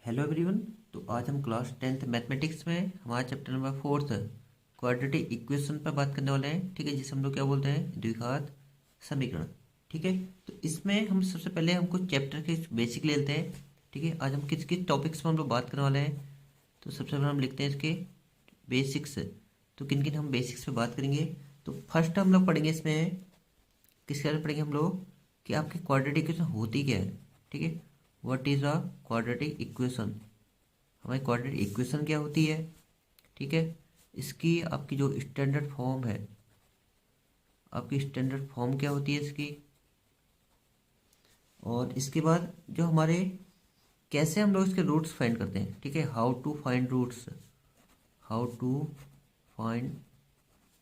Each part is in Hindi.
Hello everyone. तो आज हम क्लास 10th मैथमेटिक्स में हमारा चैप्टर नंबर 4 क्वाड्रेटिक इक्वेशन पर बात करने वाले हैं। ठीक है, जिसे हम लोग क्या बोलते हैं, द्विघात समीकरण। ठीक है, तो इसमें हम सबसे पहले हमको चैप्टर के बेसिक ले लेते हैं। ठीक है, आज हम किस किस टॉपिक्स में हम लोग बात करने वाले हैं। तो सबसे पहले हम लिखते हैं इसके बेसिक्स। तो किन किन हम बेसिक्स पे बात करेंगे। तो फर्स्ट हम लोग पढ़ेंगे इसमें किसके बारे में पढ़ेंगे हम लोग कि आपकी क्वाड्रेटिक इक्वेशन होती क्या है। ठीक है, what is a quadratic equation. हमारी क्वाड्रेटिक इक्वेशन क्या होती है। ठीक है, इसकी आपकी जो स्टैंडर्ड फॉर्म है, आपकी स्टैंडर्ड फॉर्म क्या होती है इसकी। और इसके बाद जो हमारे कैसे हम लोग इसके रूट्स फाइंड करते हैं। ठीक है, how to find roots, how to find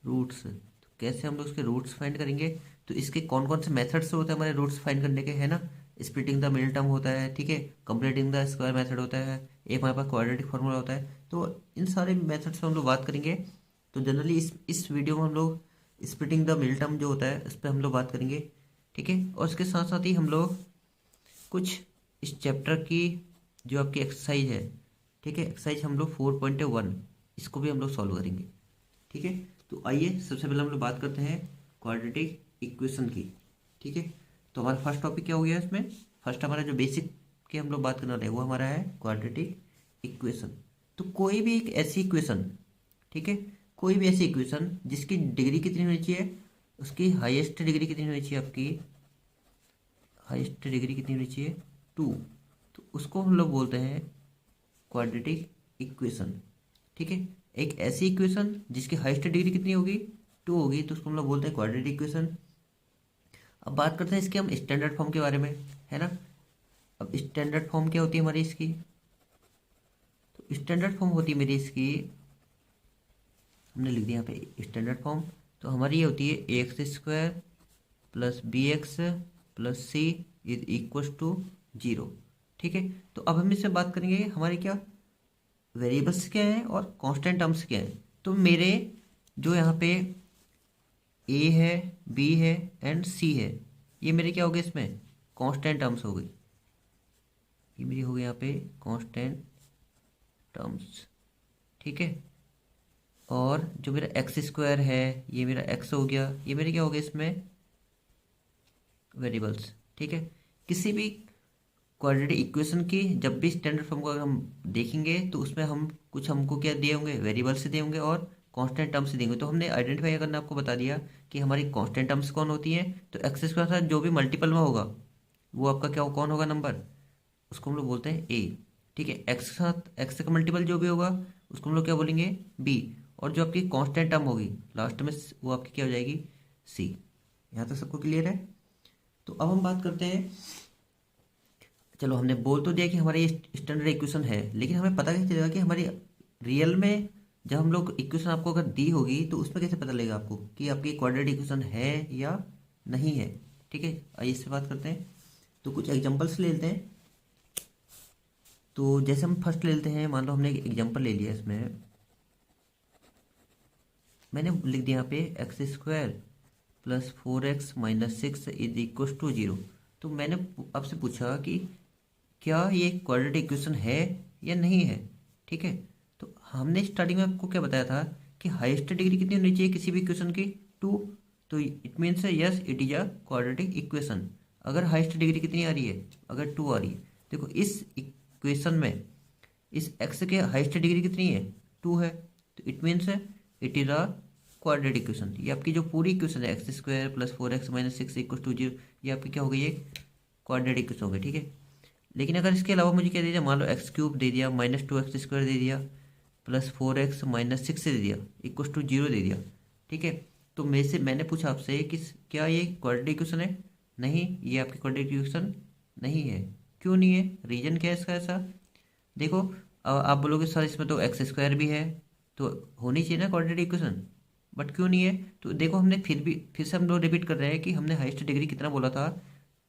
roots. तो कैसे हम लोग इसके रूट्स फाइंड करेंगे। तो इसके कौन कौन से मेथड्स होते हैं हमारे रूट्स फाइंड करने के, है ना। स्प्लिटिंग द मिडिल टर्म होता है, ठीक है, कंप्लीटिंग द स्क्वायर मेथड होता है, एक हमारे पास क्वाड्रेटिक फार्मूला होता है। तो इन सारे मेथड्स पे हम लोग बात करेंगे। तो जनरली इस वीडियो में हम लोग स्प्लिटिंग द मिडिल टर्म जो होता है उस पर हम लोग बात करेंगे। ठीक है, और इसके साथ साथ ही हम लोग कुछ इस चैप्टर की जो आपकी एक्सरसाइज है, ठीक है, एक्सरसाइज हम लोग 4.1 इसको भी हम लोग सॉल्व करेंगे। ठीक है, तो आइए सबसे पहले हम लोग बात करते हैं क्वाड्रेटिक इक्वेशन की। ठीक है, तो हमारा फर्स्ट टॉपिक क्या हो गया इसमें। फर्स्ट हमारा जो बेसिक की हम लोग बात करने वाले हैं वो हमारा है क्वाड्रेटिक इक्वेशन। तो कोई भी एक ऐसी इक्वेशन, ठीक है, कोई भी ऐसी इक्वेशन जिसकी डिग्री कितनी होनी चाहिए, उसकी हाईएस्ट डिग्री कितनी होनी चाहिए, आपकी हाईएस्ट डिग्री कितनी होनी चाहिए, 2। तो उसको हम लोग बोलते हैं क्वाड्रेटिक इक्वेशन। ठीक है, एक ऐसी इक्वेशन जिसकी हाईएस्ट डिग्री कितनी होगी, 2 होगी, तो उसको हम लोग बोलते हैं क्वाड्रेटिक इक्वेशन। अब बात करते हैं इसके हम स्टैंडर्ड फॉर्म के बारे में, है ना। अब स्टैंडर्ड फॉर्म क्या होती है हमारी इसकी। तो स्टैंडर्ड फॉर्म होती है मेरी इसकी, हमने लिख दिया यहाँ पे स्टैंडर्ड फॉर्म। तो हमारी ये होती है ax² plus bx plus c is equal to 0। ठीक है, तो अब हम इससे बात करेंगे हमारे क्या वेरिएबल्स क्या हैं और कांस्टेंट टर्म्स क्या हैं। तो मेरे जो यहाँ पे a है, b है एंड c है, ये मेरे क्या हो गए इसमें कांस्टेंट टर्म्स हो गई। ये मेरी हो गई यहाँ पे कांस्टेंट टर्म्स। ठीक है, और जो मेरा x² है ये मेरा x हो गया, ये मेरे क्या हो गया इसमें वेरिएबल्स। ठीक है, किसी भी क्वाड्रेटिक इक्वेशन की जब भी स्टैंडर्ड फॉर्म को अगर हम देखेंगे तो उसमें हम कुछ हमको क्या दिए होंगे, वेरिएबल्स से दिए होंगे और कांस्टेंट टर्म्स से देंगे। तो हमने आइडेंटिफाई करना आपको बता दिया कि हमारी कांस्टेंट टर्म्स कौन होती हैं। तो एक्स के साथ जो भी मल्टीपल में होगा वो आपका क्या कौन होगा नंबर, उसको हम लोग बोलते हैं ए। ठीक है, एक्स के साथ एक्स का मल्टीपल जो भी होगा उसको हम लोग क्या बोलेंगे बी। और जो आपकी कांस्टेंट टर्म होगी लास्ट में वो आपकी क्या हो जाएगी सी। यहाँ तक सबको क्लियर है। तो अब हम बात करते हैं, चलो हमने बोल तो दिया कि हमारी ये स्टैंडर्ड इक्वेशन है, लेकिन हमें पता कैसे चलेगा कि हमारी रियल में जब हम लोग इक्वेशन आपको अगर दी होगी तो उसमें कैसे पता लगेगा आपको कि आपकी क्वाड्रेटिक इक्वेशन है या नहीं है। ठीक है, आइए इससे बात करते हैं। तो कुछ एग्जांपल्स ले लेते हैं। तो जैसे हम फर्स्ट ले लेते हैं, मान लो हमने एक एग्जांपल ले लिया, इसमें मैंने लिख दिया यहाँ पे x² plus 4x minus 6 is equal to 0। तो मैंने आपसे पूछा कि क्या ये क्वाड्रेटिक इक्वेशन है या नहीं है। ठीक है, तो हमने स्टार्टिंग में आपको क्या बताया था कि हाईएस्ट डिग्री कितनी होनी चाहिए किसी भी इक्वेशन की, 2। तो it means yes it is a quadratic equation. अगर हाईएस्ट डिग्री कितनी आ रही है, अगर 2 आ रही है। देखो इस इक्वेशन में इस एक्स के हाईएस्ट डिग्री कितनी है, 2 है। तो it means it is a quadratic equation. ये आपकी जो पूरी इक्वेशन है x² plus 4x minus 6 equal to 0, ये आपकी क्या हो गई, एक क्वाड्रेटिक इक्वेशन हो गई। ठीक है, लेकिन अगर इसके अलावा मुझे क्या दे दिया, मान लो x³ दे दिया माइनस 2x² दे दिया प्लस 4x माइनस 6 दे दिया इक्वल टू 0 दे दिया। ठीक है, तो मैंने पूछा आपसे कि क्या ये क्वाड्रेटिक इक्वेशन है। नहीं, ये आपकी क्वाड्रेटिक इक्वेशन नहीं है। क्यों नहीं है, रीजन क्या है इसका ऐसा। देखो आप बोलोगे सर इसमें तो x² भी है तो होनी चाहिए ना क्वाड्रेटिक इक्वेशन, बट क्यों नहीं है। तो देखो हमने फिर से हम लोग रिपीट कर रहे हैं कि हमने हाईएस्ट डिग्री कितना बोला था,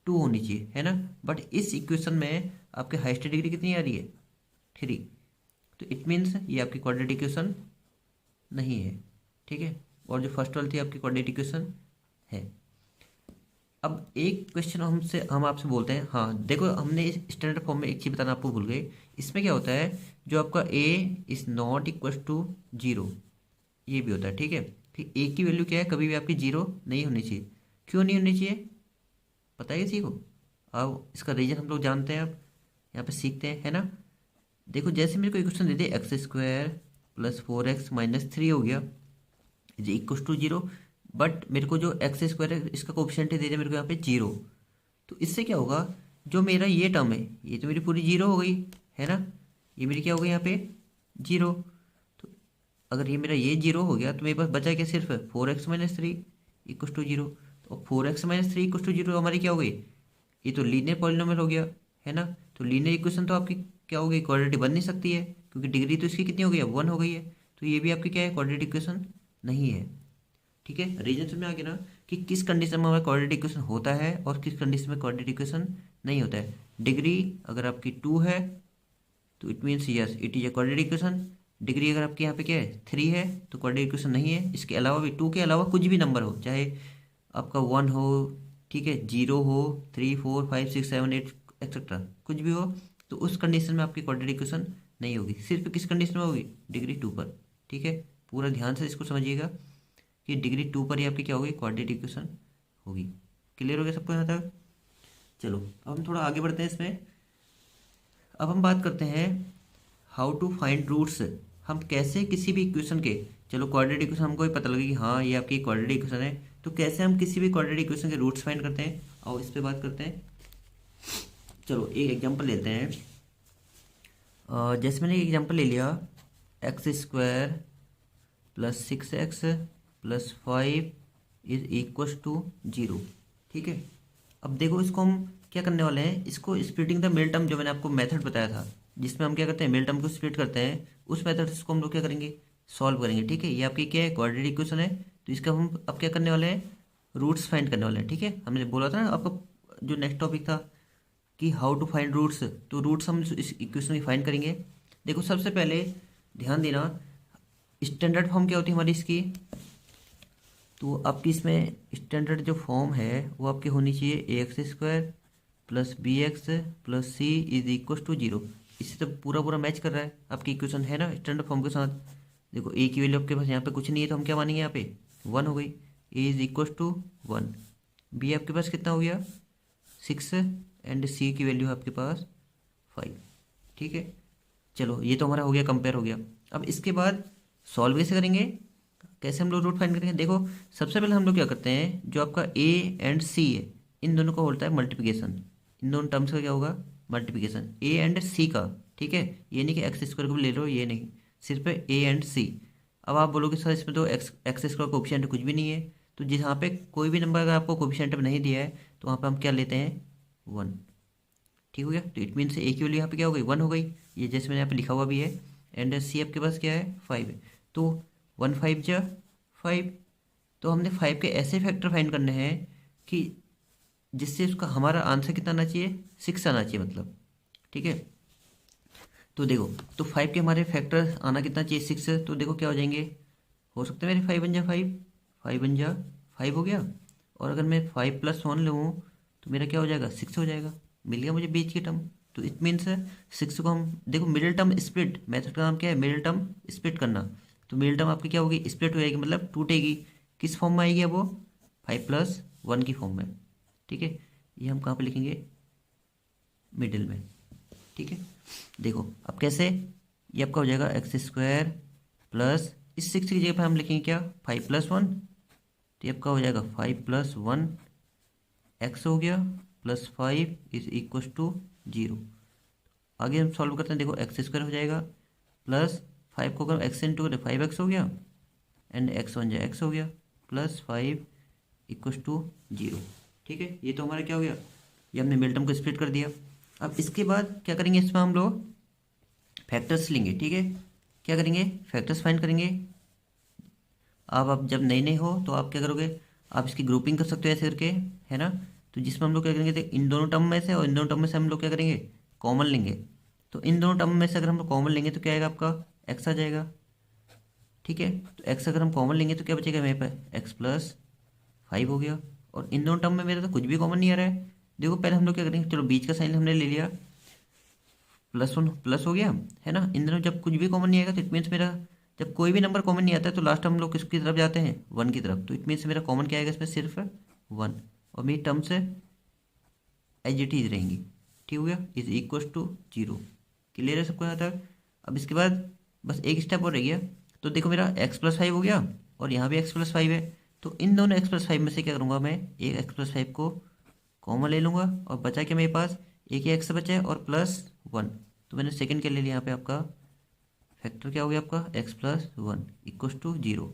2 होनी चाहिए, है ना। बट इस इक्वेशन में आपके हाईएस्ट डिग्री कितनी आ रही है, 3। तो इट मीन्स ये आपकी क्वाड्रेटिक इक्वेशन नहीं है। ठीक है, और जो फर्स्ट वाली थी आपकी क्वाड्रेटिक इक्वेशन है। अब एक क्वेश्चन हम आपसे बोलते हैं, हाँ देखो हमने इस स्टैंडर्ड फॉर्म में एक चीज़ बताना आपको भूल गए। इसमें क्या होता है, जो आपका a is not equal to zero, ये भी होता है, ठीक है। फिर ए की वैल्यू क्या है, कभी भी आपकी जीरो नहीं होनी चाहिए। क्यों नहीं होनी चाहिए, पता है किसी को? अब इसका रीजन हम लोग जानते हैं, अब यहाँ पे सीखते हैं, है ना। देखो जैसे मेरे को इक्वेशन दे दे x square plus 4x minus 3 हो गया is equal to zero, but मेरे को जो एक्स स्क्वायर है इसका कोफिशिएंट दे दिया मेरे को यहाँ पे जीरो। तो इससे क्या होगा, जो मेरा ये टर्म है ये तो मेरी पूरी जीरो हो गई, है ना। ये मेरी क्या हो गई यहाँ पे, जीरो। तो अगर ये मेरा ये जीरो हो गया तो मेरे पास बचा क्या, सिर्फ 4x-3 इक्वल टू जीरो। तो 4x-3 इक्वल टू जीरो हमारी क्या हो गई, ये तो लीनियर पॉलिनोमियल हो गया, है ना। तो लीनियर इक्वेशन तो आपकी क्या हो गई, क्वाड्रेटिक बन नहीं सकती है, क्योंकि डिग्री तो इसकी कितनी हो गई है, 1 हो गई है। तो ये भी आपकी क्या है, क्वाड्रेटिक इक्वेशन नहीं है, ठीक है। रीजन समझ में आ गया ना, कि किस कंडीशन में हमारा क्वाड्रेटिक इक्वेशन होता है और किस कंडीशन में क्वाड्रेटिक इक्वेशन नहीं होता है। डिग्री अगर आपकी 2 है तो it means yes it is a quadratic equation. Degree अगर आपके यहाँ पे क्या है, 3 है, तो क्वाड्रेटिक इक्वेशन नहीं है। इसके अलावा भी 2 के अलावा कुछ भी नंबर हो, चाहे आपका 1 हो, ठीक है, 0 हो, 3 4 5 6 7 8 एक्सेट्रा कुछ भी हो, तो उस कंडीशन में आपकी क्वाड्रेटिक इक्वेशन नहीं होगी। सिर्फ किस कंडीशन में होगी, डिग्री 2 पर, ठीक है। पूरा ध्यान से इसको समझिएगा कि डिग्री 2 पर ही आपकी क्या होगी, क्वाड्रेटिक इक्वेशन होगी। क्लियर हो गया सबको यहाँ तक? चलो अब हम थोड़ा आगे बढ़ते हैं इसमें। अब हम बात करते हैं हाउ टू फाइंड रूट्स। हम कैसे किसी भी इक्वेशन के, चलो क्वाड्रेटिक इक्वेशन हमको ही पता लगे कि हाँ ये आपकी क्वाड्रेटिक इक्वेशन है, तो कैसे हम किसी भी क्वाड्रेटिक इक्वेशन के रूट्स फाइंड करते हैं, आओ इस पे बात करते हैं। चलो एक एग्जांपल लेते हैं। जैसे मैंने एक एग्जांपल ले लिया, x square plus 6x plus 5 is equal to zero, ठीक है। अब देखो इसको हम क्या करने वाले हैं, इसको स्प्लिटिंग द मिल टर्म, जो मैंने आपको मेथड बताया था जिसमें हम क्या करते हैं, मिल टर्म को स्प्लिट करते हैं, उस मेथड से इसको हम लोग क्या करेंगे, सॉल्व करेंगे, ठीक है। ये आपकी क्या है, क्वाड्रेटिक इक्वेशन है, तो इसका हम अब क्या करने वाले हैं, रूट्स फाइंड करने वाले हैं, ठीक है। हमने बोला था ना आपका जो नेक्स्ट टॉपिक था कि हाउ टू फाइंड रूट्स, तो रूट्स हम इस इक्वेशन में फाइंड करेंगे। देखो सबसे पहले ध्यान देना, स्टैंडर्ड फॉर्म क्या होती है हमारी इसकी, तो आपकी इसमें स्टैंडर्ड जो फॉर्म है वो आपकी होनी चाहिए a x square plus b x plus c is equal to zero. इससे तो पूरा पूरा मैच कर रहा है आपकी इक्वेशन, है ना, स्टैंडर्ड फॉर्म के साथ। देखो ए की वैल्यू आपके पास यहाँ पे कुछ नहीं है, तो हम क्या मानेंगे, यहाँ पे 1 हो गई, ए इज इक्वल टू 1। बी आपके पास कितना हो गया, 6, एंड सी की वैल्यू है आपके पास 5, ठीक है। चलो ये तो हमारा हो गया, कंपेयर हो गया। अब इसके बाद सॉल्व कैसे करेंगे, कैसे हम लोग रूट फाइंड करेंगे। देखो सबसे पहले हम लोग क्या करते हैं, जो आपका ए एंड सी है इन दोनों का होता है मल्टीप्लिकेशन, इन दोनों टर्म्स का क्या होगा, मल्टीप्लिकेशन ए एंड सी का, ठीक है। ये नहीं कि एक्स स्क्वायर को भी ले लो, ये नहीं, सिर्फ ए एंड सी। अब आप बोलोगे सर इसमें तो एक्स स्क्वायर कोफिशिएंट कुछ भी नहीं है, तो जहाँ पे कोई भी नंबर अगर आपको कोफिशिएंट नहीं दिया है तो वहाँ पे हम क्या लेते हैं, 1, ठीक हो गया। तो इट मीन से ए की वैल्यू यहाँ पे क्या हो गई, 1 हो गई, ये जैसे मैंने यहाँ पे लिखा हुआ भी है, एंड सी आपके पास क्या है, 5 है। तो 1 5 जा 5, तो हमने 5 के ऐसे फैक्टर फाइंड करने हैं कि जिससे उसका हमारा आंसर कितना आना चाहिए, 6 आना चाहिए मतलब, ठीक है। तो देखो, तो 5 के हमारे फैक्टर आना कितना चाहिए, 6, तो देखो क्या हो जाएंगे, हो सकता है मेरे 5 बन जा 5, 5 बन जा 5 हो गया, और अगर मैं 5 + 1 लूँ तो मेरा क्या हो जाएगा, 6 हो जाएगा, मिल गया मुझे बीच की टर्म। तो इट मीन्स 6 को हम देखो मिडिल टर्म स्प्लिट मेथड का नाम क्या है, मिडिल टर्म स्प्लिट करना। तो मिडिल टर्म आपकी क्या होगी, स्प्लिट हो जाएगी, मतलब टूटेगी, किस फॉर्म में आएगी वो, 5 + 1 की फॉर्म में, ठीक है। ये हम कहाँ पे लिखेंगे, मिडिल में, ठीक है। देखो अब कैसे, ये आपका हो जाएगा एक्स स्क्वायर प्लस, इस 6 की जगह पर हम लिखेंगे क्या, 5 + 1, तो ये आपका हो जाएगा 5 + 1 एक्स हो गया प्लस 5 इज इक्व टू 0। आगे हम सॉल्व करते हैं, देखो एक्स स्क्वायर हो जाएगा प्लस 5 को अगर एक्स इंटू करें 5x हो गया, एंड एक्स 1 जा एक्स हो गया प्लस 5 इक्व टू 0, ठीक है। ये तो हमारा क्या हो गया, ये हमने मिल टर्म को स्प्लिट कर दिया। अब इसके बाद क्या करेंगे, इसमें हम लोग फैक्टर्स लेंगे, ठीक है। क्या करेंगे, फैक्टर्स फाइंड करेंगे। अब आप जब नए नए हो तो आप क्या करोगे, आप इसकी ग्रुपिंग कर सकते हो ऐसे करके, है ना। तो जिसमें हम लोग क्या करेंगे, तो इन दोनों टर्म में से और इन दोनों टर्म में से हम लोग क्या करेंगे, कॉमन लेंगे। तो इन दोनों टर्म में से अगर हम लोग कॉमन लेंगे तो क्या आएगा, आपका एक्स आ जाएगा, ठीक है। तो एक्स अगर हम कॉमन लेंगे तो क्या बचेगा मेरे पास, x + 5 हो गया, और इन दोनों टर्म में मेरा तो कुछ भी कॉमन नहीं आ रहा है। देखो पहले हम लोग क्या करेंगे, चलो बीच का साइन हमने ले लिया, +1 प्लस हो गया, है ना। इन दोनों जब कुछ भी कॉमन नहीं आएगा तो इट मीन्स मेरा, जब कोई भी नंबर कॉमन नहीं आता है तो लास्ट हम लोग किसकी तरफ जाते हैं, 1 की तरफ। तो इट मीन्स मेरा कॉमन क्या आएगा इसमें, सिर्फ 1, और मेरी टर्म्स एज इट इज रहेंगी। ठीक हो गया, इज इक्वल टू 0। क्लियर है सबको यहाँ तक। अब इसके बाद बस एक स्टेप और रह गया। तो देखो मेरा x+5 हो गया और यहाँ भी x+5 है। तो इन दोनों x+5 में से क्या करूँगा मैं, एक x+5 को कॉमन ले लूँगा और बचा क्या मेरे पास, एक ही x बचा है और +1। तो मैंने सेकंड के ले लिया यहाँ पे, आपका फैक्टर क्या हो गया आपका, x+1 इक्वल टू 0।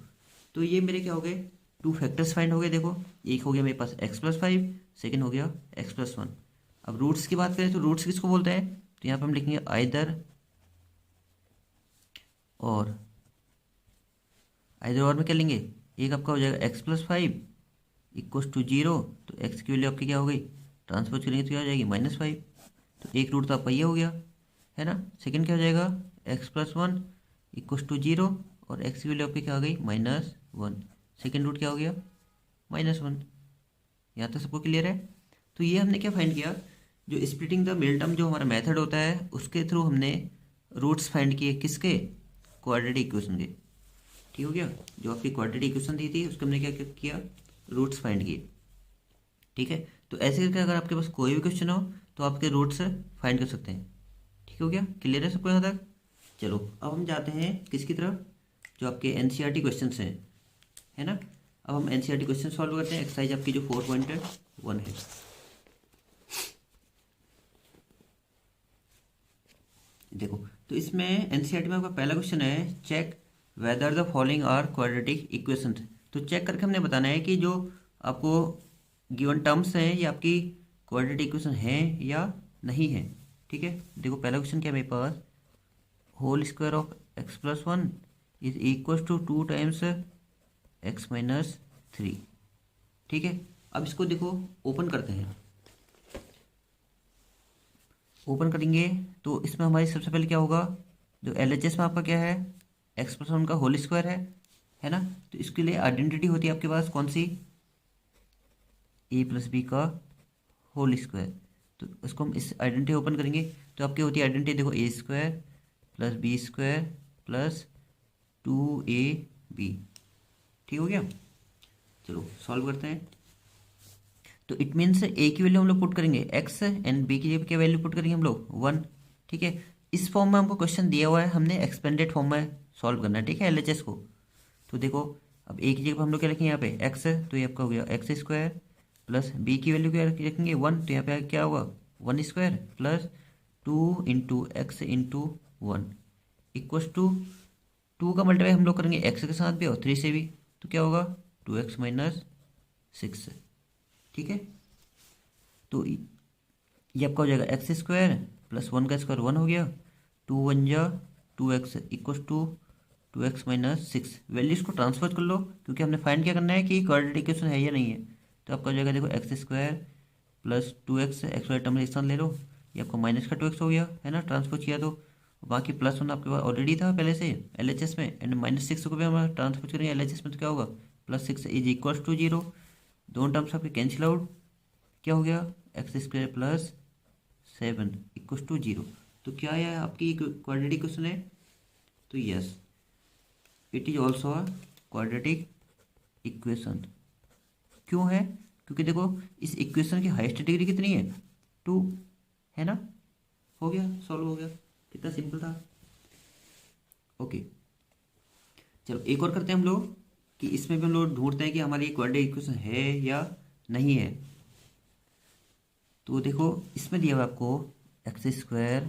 तो ये मेरे क्या हो गए, 2 फैक्टर्स फाइंड हो गए। देखो एक हो गया मेरे पास x+5, सेकेंड हो गया x+1। अब रूट्स की बात करें तो रूट्स किसको बोलते हैं, तो यहाँ पे हम लिखेंगे आइदर और। आइदर और में क्या लेंगे, एक आपका हो जाएगा x+5 इक्वल टू 0। तो x की वैल्यू आपकी क्या हो गई, ट्रांसपोज करेंगे तो क्या हो जाएगी, -5। तो एक रूट तो आपका ये हो गया, है ना। सेकंड क्या हो जाएगा, x+1 इक्वल टू 0 और x की वैल्यू आपकी क्या हो गई, -1। सेकंड रूट क्या हो गया, -1। यहाँ तक सबको क्लियर है। तो ये हमने क्या फाइंड किया, जो स्प्लिटिंग द मिडिल टर्म जो हमारा मेथड होता है उसके थ्रू हमने रूट्स फाइंड किए, किसके, क्वाड्रेटिक इक्वेशन के। ठीक हो गया, जो आपकी क्वाड्रेटिक इक्वेशन दी थी उसके हमने क्या क्या किया, रूट्स फाइंड किए। ठीक है, तो ऐसे करके अगर आपके पास कोई भी क्वेश्चन हो तो आपके रूट्स फाइंड कर सकते हैं। ठीक हो गया, क्लियर है सबको यहाँ तक। चलो अब हम जाते हैं किसकी तरफ, जो आपके एनसीईआरटी क्वेश्चंस हैं, है ना। अब हम एनसीईआरटी क्वेश्चन सॉल्व करते हैं, एक्सरसाइज आपकी जो 4.1 है। देखो तो इसमें एनसीईआरटी में आपका पहला क्वेश्चन है, check whether the following are quadratic equations. तो चेक करके हमने बताना है कि जो आपको गिवन टर्म्स हैं ये आपकी क्वाड्रेटिक इक्वेशन है या नहीं है। ठीक है, देखो पहला क्वेश्चन क्या है मेरे पास, whole square of x+1 is equal to 2 times x-3। ठीक है, अब इसको देखो ओपन करते हैं। ओपन करेंगे तो इसमें हमारी सबसे पहले क्या होगा, जो LHS में आपका क्या है, x+1 का होल स्क्वायर है ना। तो इसके लिए आइडेंटिटी होती है आपके पास कौन सी, a+b का होल स्क्वायर। तो इसको हम इस आइडेंटिटी ओपन करेंगे तो आपकी होती है आइडेंटिटी, देखो a² + b² + 2ab। ठीक हो गया, चलो सॉल्व करते हैं। तो इट मीन्स ए की वैल्यू हम लोग पुट करेंगे x एंड बी की जगह क्या वैल्यू पुट करेंगे हम लोग 1। ठीक है, इस फॉर्म में हमको क्वेश्चन दिया हुआ है, हमने एक्सपेंडेड फॉर्म में सॉल्व करना है। ठीक है, LHS को। तो देखो अब ए की जगह हम लोग क्या लिखेंगे यहाँ पे x, तो ये आपका हो गया x² प्लस बी की वैल्यू क्या रखेंगे 1, तो यहाँ पे क्या होगा 1² plus 2 into x into 1 equals to 2 का मल्टीप्लाई हम लोग करेंगे x के साथ भी और 3 से भी, तो क्या होगा 2x - 6। ठीक है, तो ये आपका हो जाएगा x² प्लस 1 का स्क्वायर 1 हो गया, 2 1 जा 2x equals to 2x - 6। Values को ट्रांसफर कर लो क्योंकि हमने फाइंड क्या करना है कि क्वाड्रेटिक इक्वेशन है या नहीं है। तो आपका हो जाएगा देखो x² plus 2x x Y term एक साथ ले लो, ये आपको माइनस का 2x हो गया, है ना, ट्रांसफर किया तो। बाकी +1 आपके पास ऑलरेडी था पहले से LHS में, एंड -6 को भी हम ट्रांसफर करेंगे LHS में, तो क्या होगा +6 इज इक्वल टू 0। दोनों टर्म्स आपके कैंसिल आउट, क्या हो गया x² प्लस 7 इक्वल टू 0। तो क्या है आपकी क्वाड्रेटिक इक्वेशन है, तो yes it is also a quadratic equation. क्यों है, क्योंकि देखो इस इक्वेशन की हाईएस्ट डिग्री कितनी है 2, है ना। हो गया, सॉल्व हो गया, कितना सिंपल था। ओके, चलो एक और करते हैं हम लोग कि इसमें भी हम लोग ढूंढते हैं कि हमारी क्वाड्रेटिक इक्वेशन है या नहीं है। तो देखो इसमें दिया हुआ आपको x²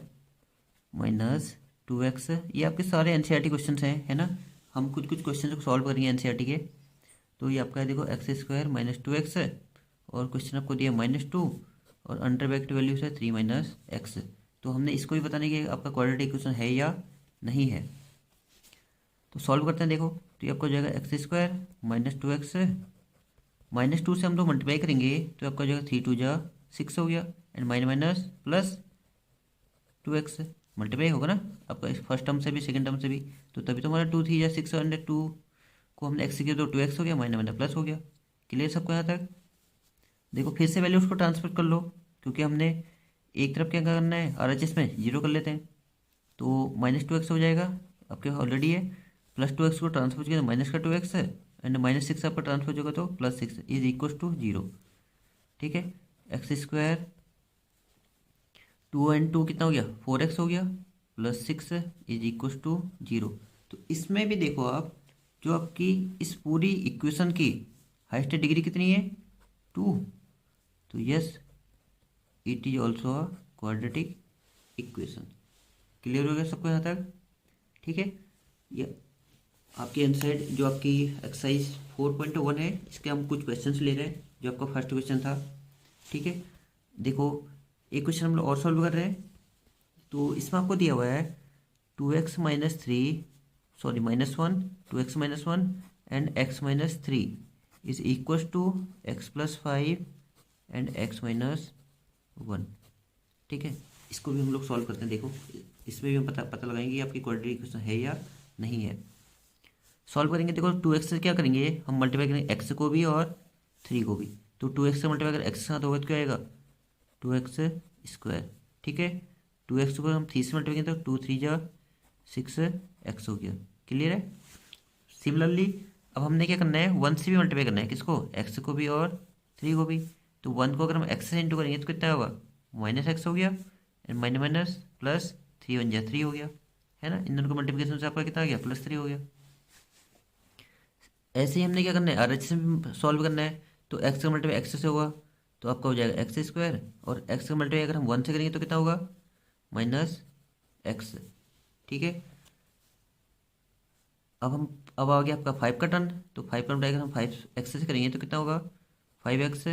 माइनस 2x, ये आपके सारे एनसीईआरटी क्वेश्चन हैं, है ना। हम कुछ कुछ क्वेश्चन को सॉल्व करेंगे एनसीईआरटी के। तो ये आपका है देखो x² माइनस 2x और क्वेश्चन आपको दिया -2 और अंडर ब्रैकेट वैल्यू है 3 - x। तो हमने इसको भी बताने कि आपका क्वाड्रेटिक इक्वेशन है या नहीं है। तो सॉल्व करते हैं, देखो तो ये आपको हो जाएगा x² माइनस 2x, -2 से हम लोग मल्टीप्लाई करेंगे तो आपका हो जाएगा 3 2 जा 6 हो गया, and minus plus 2x multiply होगा ना आपका इस फर्स्ट टर्म से भी सेकंड टर्म से भी, तो तभी तो हमारा 2 3 या 6 और 2 को हमने x किया तो 2x हो गया, माइनस प्लस हो गया। क्लियर सबको यहाँ तक। देखो फिर से वैल्यू उसको ट्रांसफर कर लो, क्योंकि हमने एक तरफ क्या करना है, RHS में जीरो कर लेते हैं। तो -2x हो जाएगा, आपके ऑलरेडी है। +2x को ट्रांसफर किया तो -2x है, एंड -6 आपका ट्रांसफर होगा तो +6 इज इक्वल टू 0। ठीक है, x², 2 एंड 2 कितना हो गया, 4x हो गया, +6 इज इक्वल टू 0। तो इसमें भी देखो आप, जो आपकी इस पूरी इक्वेशन की हाईएस्ट डिग्री कितनी है, 2। तो yes, it is also a quadratic equation. Clear हो गया सबको यहाँ तक? ठीक है, ये आपकी आंसर जो आपकी एक्सरसाइज 4.1 है, इसके हम कुछ क्वेश्चंस ले रहे हैं, जो आपका फर्स्ट क्वेश्चन था। ठीक है, देखो एक क्वेश्चन हम लोग और सॉल्व कर रहे हैं। तो इसमें आपको दिया हुआ है 2x minus three, sorry -1, 2x -1 and x -3 is equal to x+5 and x -1। ठीक है, इसको भी हम लोग सॉल्व करते हैं। देखो इसमें भी हम पता लगाएंगे कि आपकी क्वाड्रेटिक इक्वेशन है या नहीं है। सॉल्व करेंगे, देखो 2x से क्या करेंगे, हम मल्टीप्लाई करेंगे x को भी और 3 को भी। तो 2x से मल्टीप्लाई अगर x के साथ होगा तो क्या आएगा, 2x²। ठीक है, 2x को हम 3 से मल्टीप्लाई करेंगे तो 2 3 जा 6x हो गया। क्लियर है? सिमिलरली अब हमने क्या करना है, 1 से भी मल्टीप्लाई करना है, किसको, x को भी और 3 को भी। तो 1 को अगर हम x से इंटू करेंगे तो कितना होगा, -x हो गया, एंड माइनस +3 बन जाए 3 हो गया, है ना। इन दोनों को मल्टीप्लिकेशन से आपका कितना आ गया, +3 हो गया। ऐसे ही हमने क्या करना है, RHS में सॉल्व करना है। तो x का मल्टीप्लाई x से होगा तो आपका हो जाएगा x², और x का मल्टीप्लाई अगर हम 1 से करेंगे तो कितना होगा, -x। ठीक है, अब आ गया आपका 5 का टर्न। तो 5 का मल्टीप्लाई अगर हम 5x से करेंगे तो कितना होगा, 5x,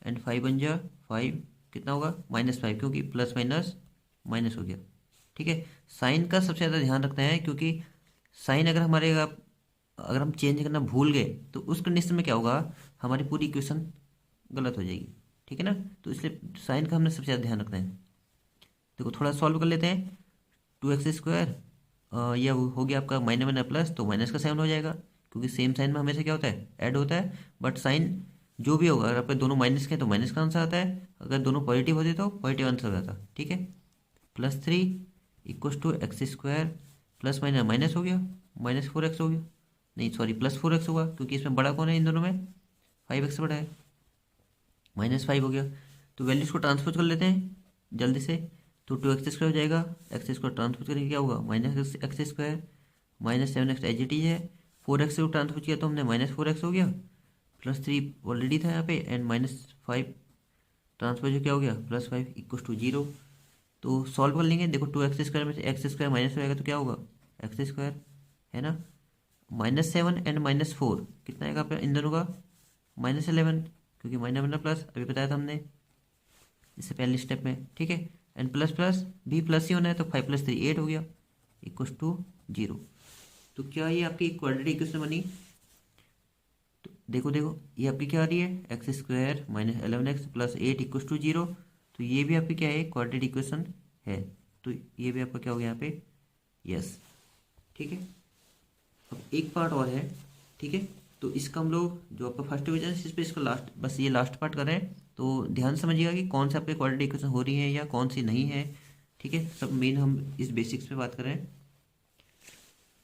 एंड 5 बन जा 5, कितना होगा, -5, क्योंकि प्लस माइनस माइनस हो गया। ठीक है, साइन का सबसे ज़्यादा ध्यान रखना है, क्योंकि साइन अगर हमारे अगर हम चेंज करना भूल गए तो उस कंडीशन में क्या होगा, हमारी पूरी इक्वेशन गलत हो जाएगी। ठीक है ना, तो इसलिए साइन का हमने सबसे ज़्यादा ध्यान रखना है। देखो थोड़ा सॉल्व कर लेते हैं। 2x², यह हो गया आपका माइनस माइनस प्लस, तो माइनस का साइन हो जाएगा, क्योंकि सेम साइन में हमेशा क्या होता है, ऐड होता है। बट साइन जो भी होगा, अगर आपके दोनों माइनस के तो माइनस का आंसर आता है, अगर दोनों पॉजिटिव होते तो पॉजिटिव आंसर आता। ठीक है, +3 equal to x², plus minus minus हो गया, -4x हो गया, नहीं सॉरी +4x होगा, क्योंकि इसमें बड़ा कौन है इन दोनों में, 5x बड़ा है, -5 हो गया। तो वैल्यूज को ट्रांसपोज कर लेते हैं जल्दी से। तो 2x² हो जाएगा, x² ट्रांसपोज करेंगे क्या होगा, -x², -7x as it is है। 4x से ट्रांसपोज किया तो हमने -4x हो गया, +3 ऑलरेडी था यहाँ पे, एंड -5 ट्रांसपोज क्या हो गया, +5 इक्वल टू 0। तो सॉल्व कर लेंगे। देखो 2x² में से x² माइनस हो जाएगा तो क्या होगा, x², है ना। -7 एंड -4 कितना आएगा आपका इन दोनों का, -11, क्योंकि माइनस माइनस प्लस अभी बताया था हमने इससे पहले स्टेप में। ठीक है, एंड प्लस प्लस भी प्लस ही होना है, तो 5 + 3 8 हो गया, इक्वल टू 0। तो क्या ये आपकी क्वाड्रेटिक इक्वेशन बनी? तो देखो देखो ये आपकी क्या आ रही है, x² -11x + 8 इक्वल टू 0। तो ये भी आपकी क्या है, क्वाड्रेटिक इक्वेशन है। तो ये भी आपका क्या हो गया यहाँ पे, यस। ठीक है, अब एक पार्ट और है। ठीक है, तो इसका हम लोग जो आपका फर्स्ट डिवीजन है इस पर इसका लास्ट, बस ये लास्ट पार्ट कर रहे हैं। तो ध्यान समझिएगा कि कौन सा आपके क्वाड्रेटिक इक्वेशन हो रही है या कौन सी नहीं है। ठीक है, सब मेन हम इस बेसिक्स पे बात कर रहे हैं।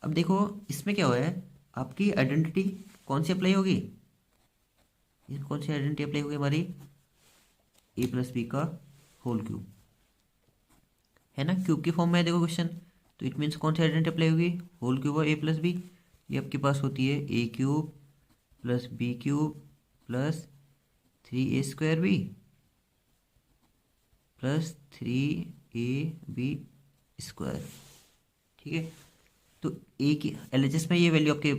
अब देखो इसमें क्या हुआ है, आपकी आइडेंटिटी कौन सी अप्लाई होगी, कौन सी आइडेंटिटी अप्लाई होगी हमारी, a+b का होल क्यूब, है ना। क्यूब की फॉर्म में है देखो क्वेश्चन, तो इट मीन्स कौन सी आइडेंटिटी अप्लाई होगी, होल क्यूब और a+b। ये आपके पास होती है a³ + b³ + 3a² + 3ab²। ठीक है, तो ए की LHS में ये वैल्यू आपके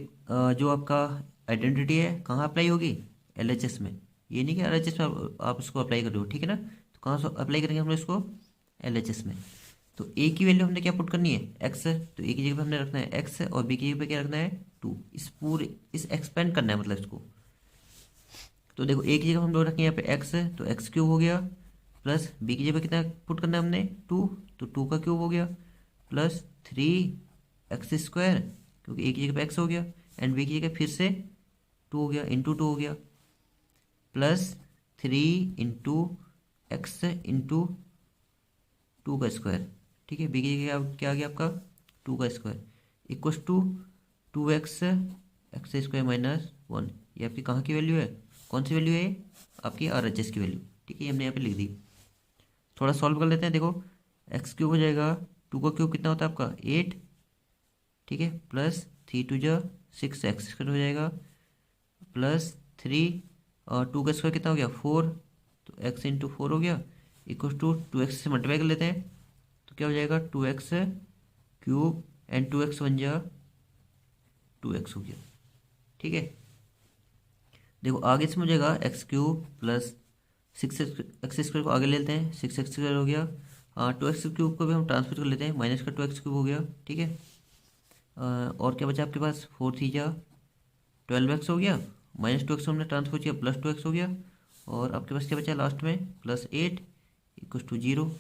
जो आपका आइडेंटिटी है कहाँ अप्लाई होगी, LHS में। ये नहीं कि RHS में आप इसको अप्लाई कर रहे हो। ठीक है ना, तो कहाँ से अप्लाई करेंगे हम लोग इसको, LHS में। तो ए की वैल्यू हमने क्या पुट करनी है, x। तो ए की जगह पे हमने रखना है x, और बी की जगह पे क्या रखना है, 2। इस एक्सपेंड करना है मतलब इसको। तो देखो ए की जगह हम लोग रखेंगे यहाँ पे x, तो x³ हो गया, प्लस बी की जगह कितना पुट करना है हमने, 2, तो 2 का क्यूब हो गया, प्लस 3x², क्योंकि ए की जगह पे x हो गया, एंड बी की जगह फिर से 2 हो गया, इंटू 2 हो गया, plus 3 into x into two का स्क्वायर, ठीक है। बी की जगह क्या आ गया आपका 2 का square equals to 2x x square minus 1। ये आपकी कहाँ की वैल्यू है, कौन सी वैल्यू है, आपकी RHS की वैल्यू, ठीक है। ये हमने यहाँ पे लिख दी। थोड़ा सॉल्व कर लेते हैं। देखो एक्स क्यूब हो जाएगा, 2 का क्यूब कितना होता है आपका 8, ठीक है, प्लस 3 टू जा 6 एक्स स्क्वायर हो जाएगा, प्लस 3 और 2 का स्क्वायर कितना हो गया 4, तो एक्स इंटू 4 हो गया इक्वल टू 2x से मल्टीप्लाई कर लेते हैं, तो क्या हो जाएगा 2x क्यूब एंड 2x बन जा 2x हो गया, ठीक है। देखो आगे से मुझेगा x cube plus 6x square को आगे ले लेते हैं, 6x स्क्वायर हो गया। 2x क्यूब को भी हम ट्रांसफर कर लेते हैं, माइनस का 2x क्यूब हो गया, ठीक है। और क्या बचा आपके पास 4 थी जा 12x हो गया, माइनस 2x हमने ट्रांसफर किया, प्लस 2x हो गया, और आपके पास क्या बचा लास्ट में प्लस 8 इक्व टू 0,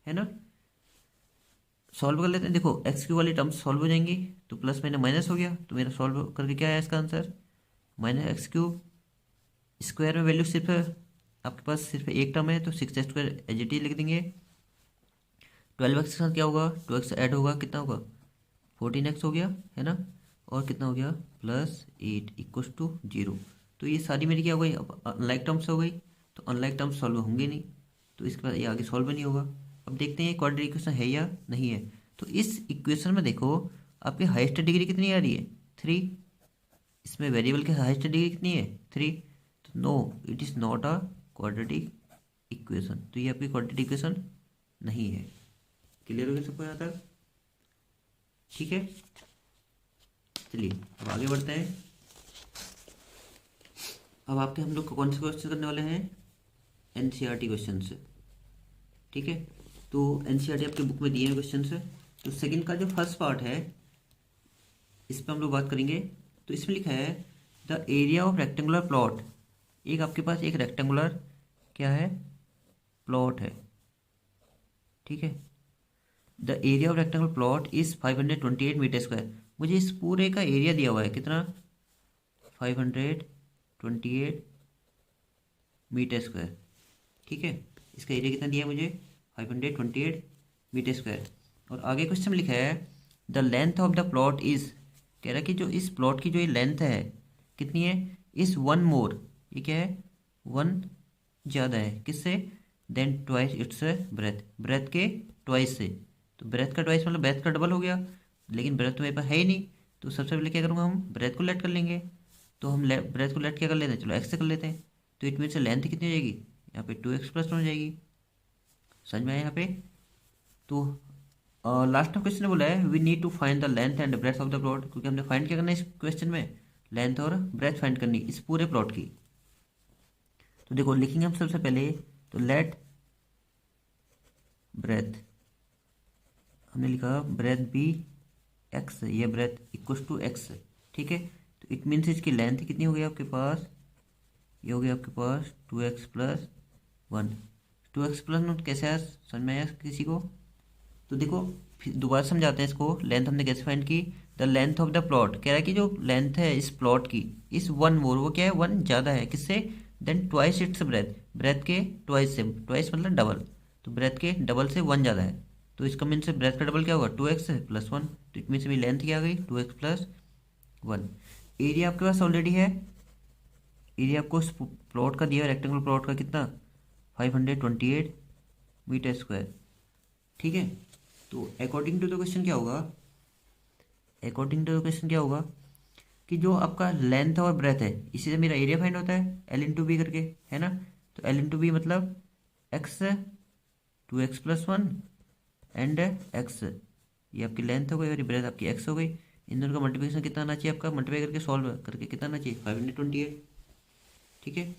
है ना। सॉल्व कर लेते हैं। देखो एक्स क्यू वाली टर्म्स सॉल्व हो जाएंगी, तो प्लस मैंने माइनस हो गया, तो मेरा सॉल्व करके क्या आया इसका answer minus x cube. Square में वैल्यू सिर्फ आपके पास सिर्फ एक टर्म है, तो 6x square as it is लिख देंगे। 12x के साथ क्या होगा 2x ऐड होगा, कितना होगा 14x हो गया, है ना। और कितना हो गया प्लस 8 इक्वस टू 0। तो ये सारी मेरी क्या हो गई, अब अनलाइक टर्म्स हो गई, तो अनलाइक टर्म्स सॉल्व होंगे नहीं, तो इसके बाद ये आगे सॉल्व नहीं होगा। अब देखते हैं क्वाड्रेटिक इक्वेशन है या नहीं है। तो इस इक्वेशन में देखो आपकी हाईएस्ट डिग्री कितनी आ रही है 3, इसमें वेरिएबल की हाईएस्ट डिग्री कितनी है 3, तो no it is not a quadratic equation, तो ये आपकी क्वाड्रेटिक इक्वेशन नहीं है। क्लियर हो गया सबको यहाँ तक, ठीक है। चलिए अब आगे बढ़ते हैं। अब आपके हम लोग कौन से क्वेश्चन करने वाले हैं, NCERT क्वेश्चन से, ठीक है। तो NCERT आपके बुक में दिए हैं क्वेश्चन से। तो सेकंड का जो फर्स्ट पार्ट है इस पर हम लोग बात करेंगे। तो इसमें लिखा है the area of rectangular plot, एक आपके पास एक रेक्टेंगुलर क्या है प्लॉट है, ठीक है। The area of rectangular plot is 528 metre square. मुझे इस पूरे का एरिया दिया हुआ है कितना 528 मीटर स्क्वायर, ठीक है। इसका एरिया कितना दिया है मुझे 528 मीटर स्क्वायर। और आगे क्वेश्चन में लिखा है the length of the plot is, कह रहा है कि जो इस प्लॉट की जो ये लेंथ है कितनी है, इस 1 मोर, ये क्या है 1 ज़्यादा है किससे, than twice its breadth, breadth के ट्वाइस से। तो ब्रेथ का ट्वाइस मतलब ब्रेथ का डबल हो गया, लेकिन ब्रेथ तो मेरे पास है ही नहीं, तो सबसे पहले क्या करूँगा हम ब्रेथ को लेट कर लेंगे। तो हम ब्रेथ को लेट क्या कर लेते हैं, चलो एक्स से कर लेते हैं। तो इट मीन से लेंथ कितनी हो जाएगी यहाँ पे 2x प्लस 1 हो जाएगी, समझ में आया यहाँ पे। तो लास्ट में क्वेश्चन बोला है we need to find the length and breadth of the plot, क्योंकि हमने फाइंड क्या करना है इस क्वेश्चन में, लेंथ और ब्रेथ फाइंड करनी इस पूरे प्लॉट की। तो देखो लिखेंगे हम सबसे पहले, तो लेट ब्रेथ, हमने लिखा ब्रेथ बी एक्स, ये ब्रेथ इक्वस टू एक्स, ठीक है। तो इट मीन्स इसकी लेंथ कितनी हो गई आपके पास, ये हो गया आपके पास 2x प्लस 1। 2x प्लस 1 कैसे आया, समझ में आया किसी को। तो देखो फिर दोबारा समझाते हैं इसको, लेंथ हमने कैसे फाइंड की, the length of the plot, कह रहा है कि जो लेंथ है इस प्लॉट की इस 1 मोर, वो क्या है 1 ज़्यादा है किससे, than twice its breadth, breadth के ट्वाइस से, ट्वाइस मतलब डबल, तो ब्रेथ के डबल से 1 ज़्यादा है। तो इसका मीन से ब्रेथ का डबल क्या होगा 2x प्लस 1, तो इट मीन से मेरी लेंथ क्या आ गई 2x प्लस 1। एरिया आपके पास ऑलरेडी है, एरिया आपको प्लॉट का दिया है रेक्टेंगुलर प्लॉट का कितना 528 मीटर स्क्वायर, ठीक है। तो अकॉर्डिंग टू द क्वेश्चन क्या होगा, अकॉर्डिंग टू द क्वेश्चन क्या होगा कि जो आपका लेंथ और ब्रेथ है इसी से मेरा एरिया फाइंड होता है L/B करके, है ना। तो L/B मतलब x 2x plus 1 and x, ये आपकी लेंथ हो गई और ये ब्रेथ आपकी x हो गई। इन दोनों का मल्टीप्लिकेशन कितना आना चाहिए आपका, मल्टीप्लाई करके सॉल्व करके कितना आना चाहिए 528, ठीक है।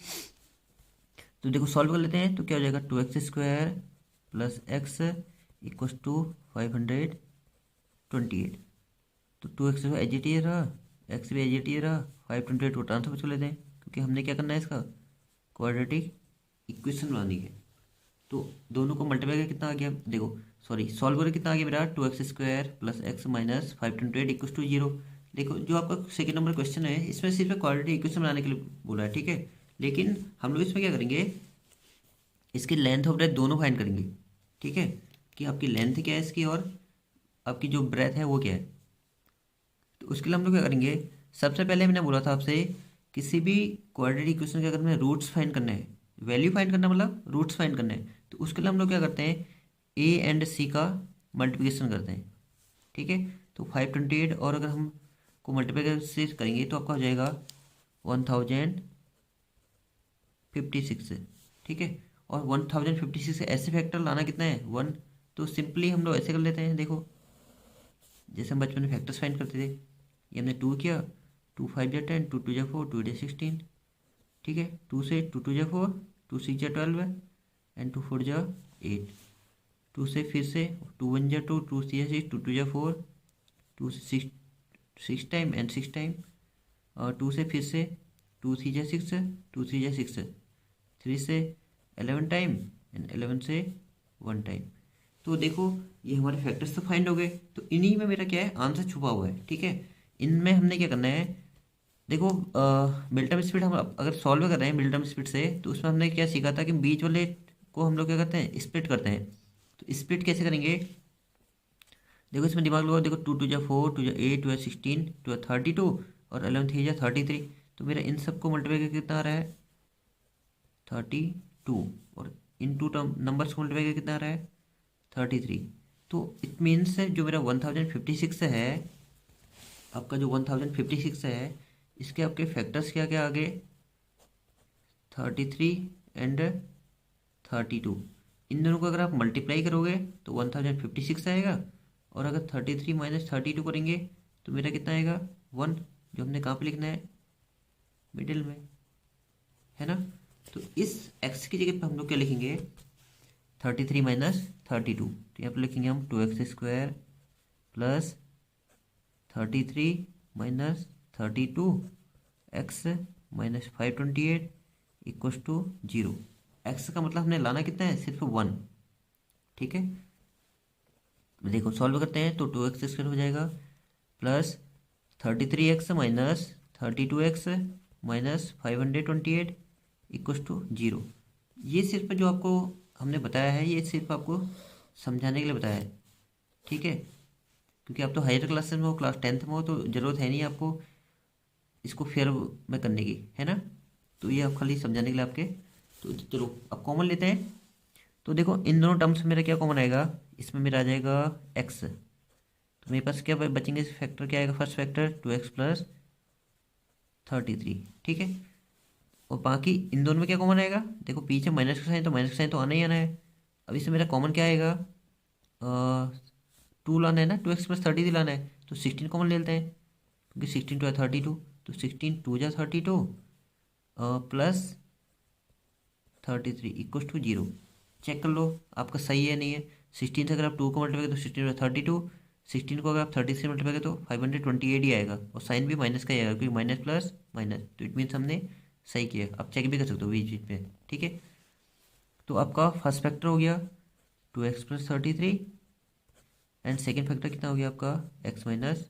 तो देखो सॉल्व कर लेते हैं, तो क्या हो जाएगा 2x square plus x equals to 528। तो 2x एच जी टी रहा, एक्स भी एच जी टी रहा, 528 को ट्रांसफर कर लेते हैं, क्योंकि हमने क्या करना है इसका क्वाड्रेटिक इक्वेशन बनानी है। तो दोनों को मल्टीप्लाई करके कितना आ गया, देखो सॉरी सॉल्व करके कितना आ गया मेरा 2x square plus x minus 528 equals to 0। देखो जो आपका सेकंड नंबर क्वेश्चन है इसमें सिर्फ क्वाड्रेटिक इक्वेशन बनाने के लिए बोला है, ठीक है। लेकिन हम लोग इसमें क्या करेंगे, इसकी लेंथ और ब्रेथ दोनों फाइंड करेंगे, ठीक है, कि आपकी लेंथ क्या है इसकी और आपकी जो ब्रेथ है वो क्या है। तो उसके लिए हम लोग क्या करेंगे, सबसे पहले मैंने बोला था आपसे, किसी भी क्वाड्रेटिक इक्वेशन के अगर हमें रूट्स फाइंड करने हैं, वैल्यू फाइंड करना मतलब रूट्स फाइंड करने हैं, तो उसके लिए हम लोग क्या करते हैं, ए एंड सी का मल्टीप्लिकेशन करते हैं, ठीक है। तो 528 और अगर हम को मल्टीप्लाई से करेंगे तो आपका हो जाएगा 1056, ठीक है। और 1056 से ऐसे फैक्टर लाना कितना है, 1। तो सिंपली हम लोग ऐसे कर लेते हैं, देखो जैसे हम बचपन में फैक्टर्स फाइंड करते थे, ये हमने 2 किया, 2 5 जा 10, 2 2 जा 4, 2 8 16, ठीक है। 2 से 2 2 जा 4, 2 6 जा 12 एंड 2 4 जा 8। 2 से फिर से 2 1 जा 2, 2 3 जा 6, 2 2 जा 4, 2 से 6 टाइम एंड 6 टाइम, और 2 से फिर से 2 3 जा 6, 2 3 जा 6, 3 से 11 टाइम एंड 11 से 1 टाइम। तो देखो ये हमारे फैक्टर्स तो फाइंड हो गए, तो इन्हीं में मेरा क्या है, आंसर छुपा हुआ है, ठीक है। इनमें हमने क्या करना है, देखो मिल्टन स्पीड हम अगर सॉल्व कर रहे हैं मिल्टन स्पीड से, तो उसमें हमने क्या सीखा था कि बीच वाले को हम लोग क्या करते हैं, स्प्लिट करते हैं। तो स्प्लिट कैसे करेंगे, देखो इसमें दिमाग लगाओ, देखो 2 2 जा 4, 2 जा 8, 2 जा 16, 2 जा 32 और 11 3 जा 33। तो मेरा इन सबको मल्टीप्लाई करके कितना आ रहा है, 32, और इन टू टर्म नंबर्स को मल्टीप्लाई करके कितना आ रहा है, 33। तो इट मीन्स जो मेरा 1056 है, आपका जो 1056 है, इसके आपके फैक्टर्स क्या क्या आ गए, 33 एंड 32। इन दोनों को अगर आप मल्टीप्लाई करोगे तो 1056 आएगा, और अगर 33 माइनस 32 करेंगे तो मेरा कितना आएगा, 1, जो हमने कहाँ पे लिखना है, मिडिल में, है ना। तो इस x की जगह पे हम लोग क्या लिखेंगे, 33 माइनस 32, तो यहाँ पे लिखेंगे हम 2x² plus 33 minus 32 x minus 528 equals to 0। X का मतलब हमने लाना कितना है, सिर्फ 1, ठीक है। देखो सॉल्व करते हैं तो 2x² हो जाएगा plus 33x minus 32x minus 528 equals to 0। ये सिर्फ जो आपको हमने बताया है, ये सिर्फ आपको समझाने के लिए बताया है, ठीक है। क्योंकि आप तो हायर क्लासेस में हो, क्लास 10th में हो, तो ज़रूरत है नहीं आपको इसको फेयर में करने की, है ना। तो ये आप खाली समझाने के लिए आपके। तो चलो अब कॉमन लेते हैं। तो देखो इन दोनों टर्म्स में मेरा क्या कॉमन आएगा, इसमें मेरा आ जाएगा x, तो मेरे पास क्या बचेंगे, फैक्टर क्या आएगा, फर्स्ट फैक्टर 2x प्लस 33, ठीक है। और बाकी इन दोनों में क्या कॉमन आएगा, देखो पीछे माइनस का साइन, तो माइनस का साइन तो आना ही आना है। अब इसमें मेरा कॉमन क्या आएगा, 2 लाना है ना, 2x प्लस 33 लाना है, तो 16 कॉमन ले लेते हैं, क्योंकि 16 2 है 32, तो 16 2 जा 32 प्लस 33 इक्व टू 0। चेक कर लो आपका सही है नहीं है। 16 से अगर आप 2 को मल्टीप्लाई करें तो 16 32, 16 को अगर आप 30 से मल्टीप्लाई करें तो 528 ही आएगा, और साइन भी माइनस का ही आएगा, क्योंकि माइनस प्लस माइनस, तो इट मीन्स हमने सही किया। आप चेक भी कर सकते हो बीच बीच में, ठीक है। तो आपका फर्स्ट फैक्टर हो गया 2x plus 33 and second factor कितना हो गया आपका, x minus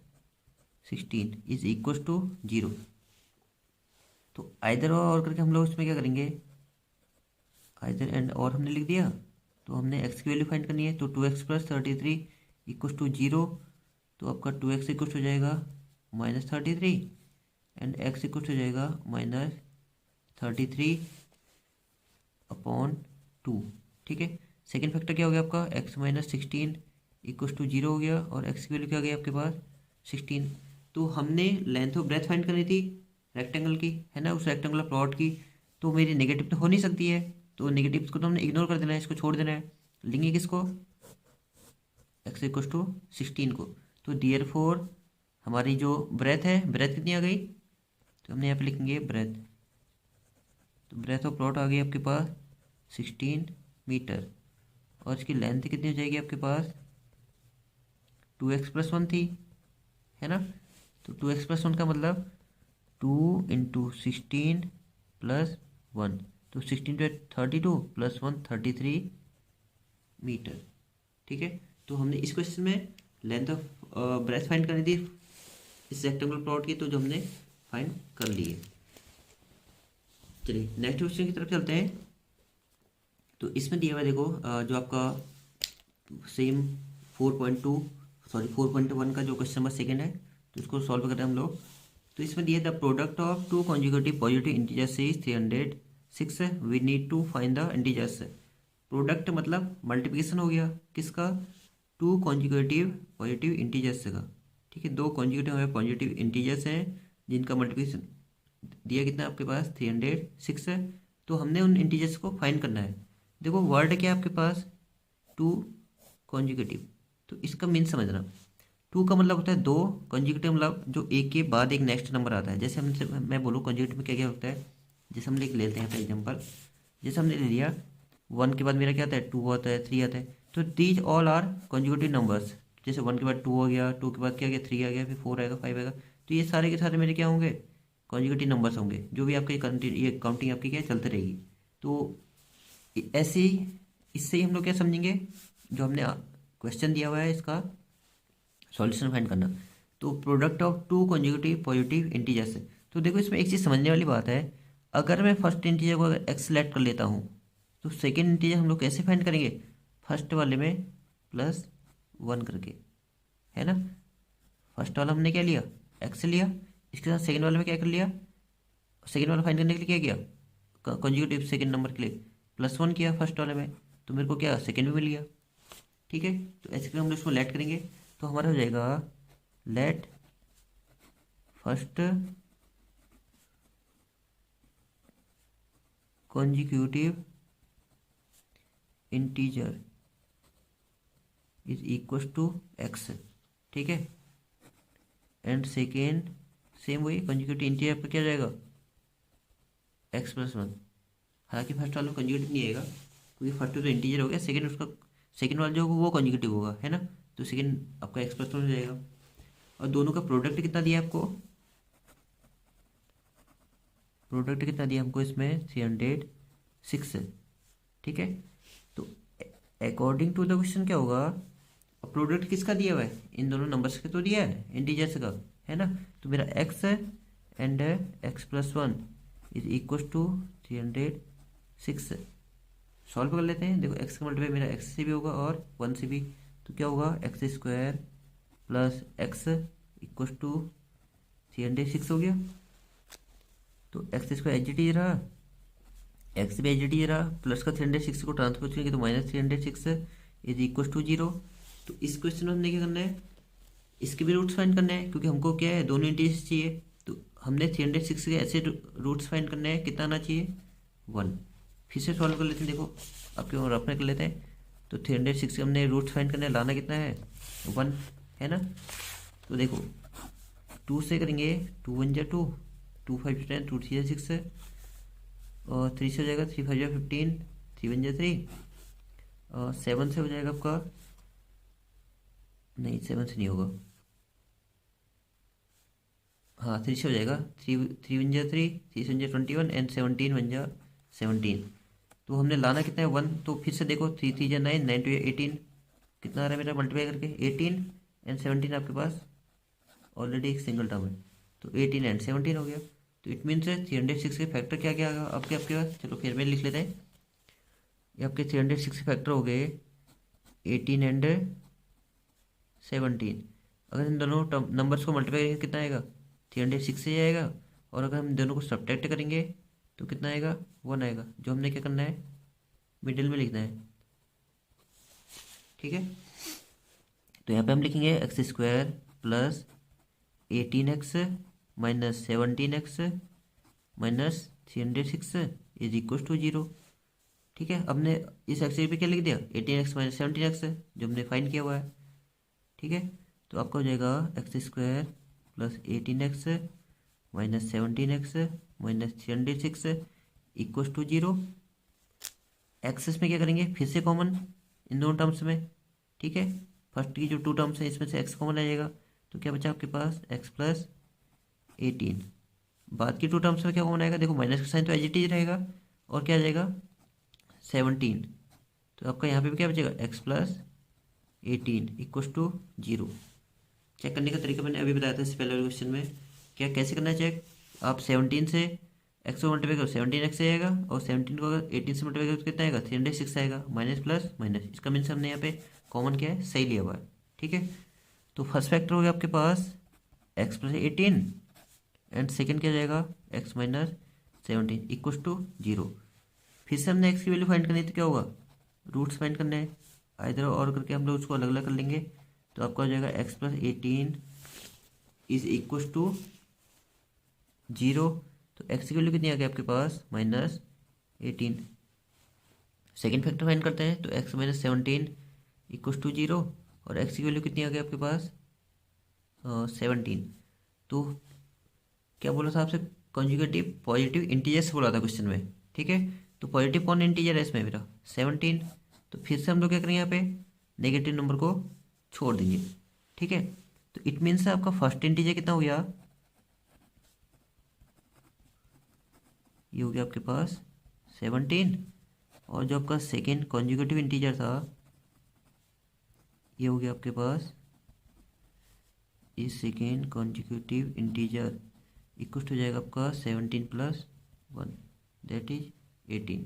16 is equal to 0। तो आइदर और करके हम लोग इसमें क्या करेंगे, आइदर एंड और हमने लिख दिया, तो हमने x की वैल्यू फाइंड करनी है, तो 2x प्लस 33 इक्व टू 0। तो आपका 2x इक्व हो जाएगा माइनस 33 एंड x इक्व हो जाएगा माइनस 33 अपॉन 2, ठीक है। सेकेंड फैक्टर क्या हो गया आपका, x माइनस 16 इक्व टू 0 हो गया, और x की वैल्यू क्या आ गई आपके पास 16। तो हमने लेंथ और ब्रेथ फाइंड करनी थी रेक्टेंगल की, है ना, उस रेक्टेंगुलर प्लॉट की। तो मेरी नेगेटिव तो हो नहीं सकती है, तो नेगेटिव को तो हमने इग्नोर कर देना है, इसको छोड़ देना है। लेंगे किसको, x इक्व टू 16 को। तो डियर फोर हमारी जो ब्रेथ है, ब्रेथ कितनी आ गई, तो हमने यहाँ पे लिखेंगे ब्रेथ। तो ब्रेथ ऑफ प्लॉट आ गई आपके पास 16 मीटर, और इसकी लेंथ कितनी हो जाएगी आपके पास 2x प्लस 1 थी, है ना। तो 2x प्लस 1 का मतलब 2 इंटू 16 प्लस 1, तो 16 टू 32 प्लस 1 33 मीटर, ठीक है। तो हमने इस क्वेश्चन में लेंथ ऑफ ब्रेथ फाइंड करनी थी इस रेक्टेंगुलर प्लॉट की, तो जो हमने फाइंड कर ली है। चलिए नेक्स्ट क्वेश्चन की तरफ चलते हैं। तो इसमें दिया हुआ है देखो, जो आपका सेम 4.2 सॉरी 4.1 का जो क्वेश्चन नंबर सेकेंड है, तो इसको सॉल्व करते हैं हम लोग। तो इसमें दिया the product of two consecutive positive integers is 306। We need to find the integers. Product मतलब मल्टीप्लिकेशन हो गया किसका, टू कॉन्जिक्यूटिव पॉजिटिव इंटीजर्स का। ठीक है, दो कॉन्जिक्यूटिव हमें पॉजिटिव इंटीजर्स हैं जिनका मल्टीप्लिकेशन दिया कितना आपके पास 306 है। तो हमने उन इंटीजर्स को फाइंड करना है। देखो वर्ड क्या है आपके पास, टू कॉन्जिक्यूटिव। तो इसका मीन समझना, टू का मतलब होता है दो, कॉन्जिक्यूटिव मतलब जो एक के बाद एक नेक्स्ट नंबर आता है। जैसे हमसे मैं बोलूँ कॉन्जिक्यूटिव में क्या क्या होता है, जैसे हम लिख लेते हैं फॉर एग्जाम्पल, जैसे हमने ले लिया वन के बाद मेरा क्या आता है, टू आता है, थ्री आता है। तो these all are consecutive numbers. जैसे वन के बाद टू हो गया, टू के बाद क्या आ गया, थ्री आ गया, फिर फोर आएगा, फाइव आएगा। तो ये सारे के सारे मेरे क्या होंगे, कॉन्जिक्यूटिव नंबर्स होंगे, जो भी आपके ये काउंटिंग आपकी क्या चलती रहेगी। तो ऐसे ही इससे ही हम लोग क्या समझेंगे, जो हमने क्वेश्चन दिया हुआ है इसका सॉल्यूशन फाइंड करना। तो product of two consecutive positive integers. तो देखो इसमें एक चीज़ समझने वाली बात है, अगर मैं फर्स्ट इंटीजर को अगर एक्स सेलेक्ट कर लेता हूँ, तो सेकेंड इंटीजर हम लोग कैसे फाइंड करेंगे, फर्स्ट वाले में प्लस वन करके, है ना। फर्स्ट वाला हमने क्या लिया, एक्स लिया, इसके साथ सेकेंड वाले में क्या कर लिया, सेकेंड वाला फाइंड करने के लिए क्या किया, कॉन्जिक्यूटिव सेकेंड नंबर के लिए प्लस वन किया फर्स्ट वाले में, तो मेरे को क्या सेकेंड में मिल गया। ठीक है, तो ऐसे करके हम लोग इसको लेट करेंगे, तो हमारा हो जाएगा let first consecutive integer is equal to x. ठीक है, एंड सेकेंड सेम वही कॉन्जिक्यूटिव इंटीजर पर क्या हो जाएगा, एक्स प्लस वन। हालांकि फर्स्ट वाला कॉन्जिक्यूटिव नहीं आएगा, क्योंकि फर्स्ट तो इंटीजर हो गया, सेकेंड उसका सेकेंड वाला जो होगा वो कॉन्जिक्यूटिव होगा, है ना। तो सेकेंड आपका एक्स प्लस वन हो जाएगा, और दोनों का प्रोडक्ट कितना दिया आपको, प्रोडक्ट कितना दिया हमको इसमें 306। ठीक है, तो अकॉर्डिंग टू द क्वेश्चन क्या होगा, प्रोडक्ट किसका दिया हुआ है, इन दोनों नंबर्स के तो दिया है, इंटीजर्स का, है ना। तो मेरा एक्स है and x plus one is equal to 306। Solve कर लेते हैं। देखो एक्स का मल्टीप्लाई मेरा एक्स से भी होगा और वन से भी, तो क्या होगा x square plus x equal to 306 हो गया। तो एक्स स्क्वायर एच डी रहा, एक्स भी एच डी रहा, प्लस का 306 को ट्रांसफर करेंगे तो minus 306 is equal to zero. तो इस क्वेश्चन में हमने क्या करना है, इसके भी रूट्स फाइंड करने हैं, क्योंकि हमको क्या है दोनों इंटीजर्स चाहिए। तो हमने 306 के ऐसे रूट्स फाइंड करने हैं, कितना आना चाहिए, वन। फिर से सॉल्व कर लेते हैं, देखो आपके और अपने कर लेते हैं। तो 306 के हमने रूट्स फाइंड करने हैं, लाना कितना है, वन, है ना। तो देखो टू से करेंगे, टू वन जा two, two five 10, two three 6 है, और थ्री से हो जाएगा, थ्री फाइव जा 15, थ्री वन जा थ्री, और सेवन से हो जाएगा आपका, नहीं सेवन से नहीं होगा, हाँ थ्री से हो जाएगा, थ्री थ्री वन जा थ्री, थ्री से वन जा 21 एंड 17 वन जा 17। तो हमने लाना कितना है, वन। तो फिर से देखो थ्री थ्री जा नाइन, नाइन टू या 18, कितना आ रहा है मेरा मल्टीप्लाई करके, 18 एंड 17 आपके पास ऑलरेडी एक सिंगल टर्म है, तो 18 एंड 17 हो गया। तो इट मीन्स 306 के फैक्टर क्या क्या आपके आपके पास, चलो फिर में लिख लेते हैं। ये आपके 306 के फैक्टर हो गए 18 एंड 17। अगर इन दोनों नंबर्स को मल्टीप्लाई करेंगे कितना आएगा, 306 से आएगा, और अगर हम दोनों को सब्ट्रैक्ट करेंगे तो कितना आएगा, वन आएगा, जो हमने क्या करना है, मिडिल में लिखना है। ठीक है, तो यहाँ पे हम लिखेंगे x square plus 18x minus 17x minus 306 is equal to zero. ठीक है, हमने इस एक्स पे क्या लिख दिया, 18x माइनस 17x जो हमने फाइंड किया हुआ है। ठीक है, तो आपका हो जाएगा x square plus 18x minus 17x minus 306 equal to zero. एक्सेस में क्या करेंगे, फिर से कॉमन इन दोनों टर्म्स में। ठीक है, फर्स्ट की जो टू टर्म्स है इसमें से एक्स कॉमन आ जाएगा, तो क्या बचा आपके पास एक्स प्लस 18। बाद की टू टर्म्स में क्या कॉमन आएगा, देखो माइनस का साइन तो एज इट इज रहेगा, और क्या आ जाएगा 17। तो आपका यहाँ पे भी क्या बचेगा, x plus 18 equal to zero. Check करने का तरीका मैंने अभी बताया था इससे पहले क्वेश्चन में, क्या कैसे करना है चेक, आप 17 से एक्स को मल्टीप्लाई करो 17x आएगा, और 17 को अगर 18 से मल्टीप्लाई करो तो कितना आएगा 306 आएगा, माइनस प्लस माइनस, इसका मीन्स हमने यहाँ पे कॉमन क्या है सही लिया हुआ है। ठीक है, तो फर्स्ट फैक्टर हो गया आपके पास एक्स प्लस 18, एंड सेकेंड क्या जाएगा एक्स माइनस 17 इक्वस टू 0। फिर से हमने एक्स की वैल्यू फाइंड करनी है तो क्या होगा रूट्स फाइंड करने हैं, इधर और करके हम लोग उसको अलग अलग कर लेंगे। तो आपका हो जाएगा x plus 18 is equals to 0। तो एक्स की वैल्यू कितनी आ गई आपके पास -18। सेकेंड फैक्टर फाइंड करते हैं, तो एक्स माइनस 17 इक्वस टू 0, और एक्स की वैल्यू कितनी आ गई आपके पास 17। तो क्या बोला था आपसे, कॉन्जुगेटिव पॉजिटिव इंटीजर्स बोला था क्वेश्चन में। ठीक है, तो पॉजिटिव कौन इंटीजर है इसमें मेरा 17। तो फिर से हम लोग क्या करेंगे यहाँ पे नेगेटिव नंबर को छोड़ देंगे। ठीक है, तो इट मीन्स आपका फर्स्ट इंटीजर कितना हो गया, ये हो गया आपके पास 17, और जो आपका सेकेंड कॉन्जुगेटिव इंटीजर था ये हो गया आपके पास इस सेकेंड कॉन्जुगेटिव इंटीजर इक्वल हो जाएगा आपका 17 प्लस 1 दैट इज 18।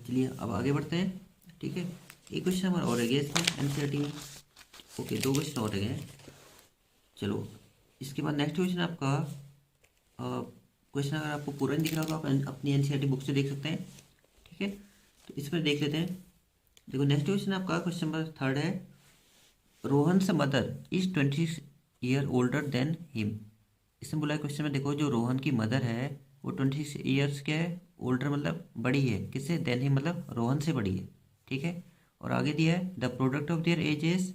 चलिए अब आगे बढ़ते हैं। ठीक है, एक क्वेश्चन हमारा और रह गया इसमें एनसीईआरटी में। ओके, 2 क्वेश्चन और रह गए हैं। चलो इसके बाद नेक्स्ट क्वेश्चन आपका क्वेश्चन अगर आपको पूरा नहीं दिख रहा तो आप अपनी एनसीईआरटी बुक से देख सकते हैं। ठीक है, तो इस पर देख लेते हैं। देखो नेक्स्ट क्वेश्चन आपका क्वेश्चन नंबर 3 है, रोहन से mother is 26 year older than him. इसमें बोला है क्वेश्चन में, देखो जो रोहन की मदर है वो 26 ईयर्स क्या है ओल्डर, मतलब बड़ी है किससे, देन हिम मतलब रोहन से बड़ी है। ठीक है, और आगे दिया है the product of their edges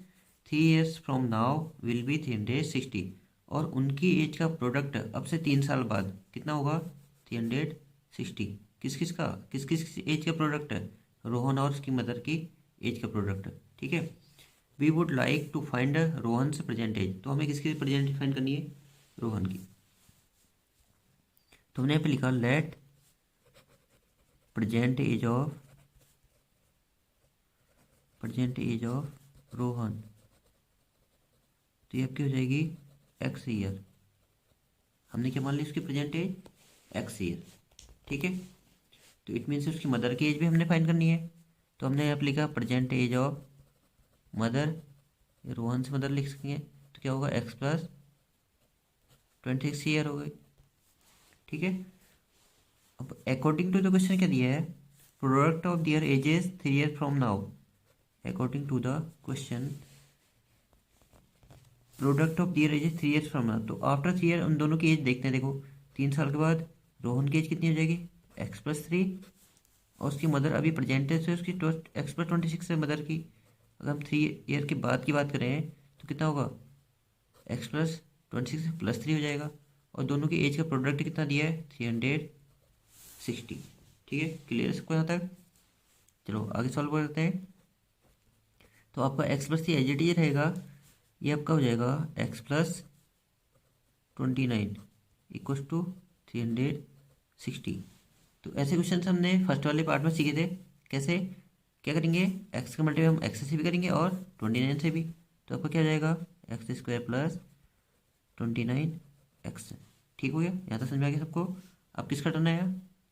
3 years from now will be 360, और उनकी एज का प्रोडक्ट अब से 3 साल बाद कितना होगा 360। किस किस का किस किस एज का प्रोडक्ट है, रोहन और उसकी मदर की एज का प्रोडक्ट। ठीक है, we would like to find Rohan से प्रेजेंट एज, तो हमें किसकी प्रेजेंट एज फाइंड करनी है रोहन की। तो हमने यहाँ पे लिखा let present age of Rohan, तो ये आपकी हो जाएगी एक्स ईयर। हमने क्या मान ली उसकी प्रेजेंट एज एक्स ईयर। ठीक है, तो इट मीन्स उसकी मदर की एज भी हमने फाइंड करनी है। तो हमने यहाँ पे लिखा present age of mother, Rohan से मदर लिख सकेंगे, तो क्या होगा एक्स प्लस 26 ईयर हो गई। ठीक है, अब अकॉर्डिंग टू द क्वेश्चन क्या दिया है, product of their ages 3 year from now. According to the question product of their ages 3 years from now, तो आफ्टर 3 ईयर उन दोनों की एज देखते हैं। देखो 3 साल के बाद रोहन की एज कितनी हो जाएगी एक्स प्लस 3, और उसकी मदर अभी प्रेजेंट है उसकी एक्स प्लस 26 है मदर की। अगर हम 3 ईयर के बाद की बात करें तो कितना होगा एक्स प्लस 26 प्लस 3 हो जाएगा, और दोनों की एज का प्रोडक्ट कितना दिया है 360। ठीक है, क्लियर है सबको यहाँ तक। चलो आगे सॉल्व करते हैं। तो आपका x plus 3 as it is रहेगा, ये आपका हो जाएगा एक्स प्लस 29 इक्वस टू 360। तो ऐसे क्वेश्चन हमने फर्स्ट वाले पार्ट में सीखे थे। कैसे क्या करेंगे, एक्स का मल्टीप्लाई हम एक्स से भी करेंगे और 29 से भी। तो आपका क्या हो जाएगा एक्स स्क्वायर प्लस 29x। ठीक हो गया, यहाँ तक समझ में आ गया सबको। अब किसका टर्न आया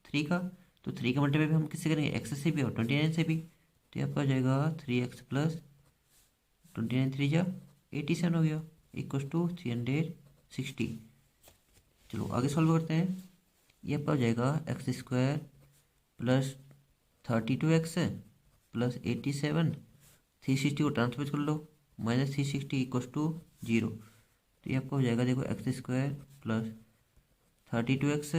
3 का, तो 3 का मल्टीप्लाई भी हम किससे करेंगे एक्स से भी और 29 से भी। तो ये आपका हो जाएगा 3x प्लस 29 3 जा 87 हो गया इक्वस टू 360। चलो आगे सॉल्व करते हैं। ये आपका हो जाएगा x square plus 32x plus 87, 360 को ट्रांसफर कर लो, माइनस 360 इक्वस टू 0। तो ये आपका हो जाएगा देखो x square plus 32x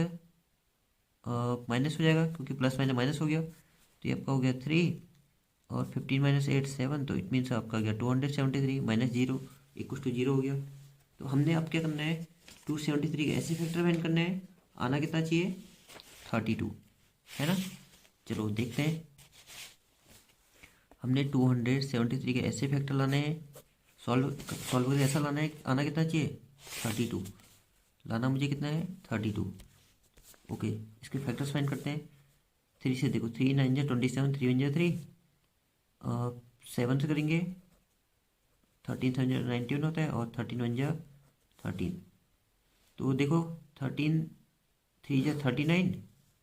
minus हो जाएगा क्योंकि प्लस माइनस माइनस हो गया। तो ये आपका हो गया 3, और 15 माइनस 8 7, तो इट मीन्स आपका गया 273 माइनस 0 इक्वस टू 0 हो गया। तो हमने अब क्या करना है 273 के ऐसे फैक्टर फाइंड करने हैं, आना कितना चाहिए 32 है ना। चलो देखते हैं, हमने 273 के ऐसे फैक्टर लाने हैं, सॉल्व करके ऐसा लाना है, आना कितना चाहिए 32, लाना मुझे कितना है 32। ओके, इसके फैक्टर्स फाइंड करते हैं। 3 से देखो 3 9 जा 27, 3 1 जा 3, 7 से करेंगे, 13 होता है और 13 तो देखो 13 3 जा 39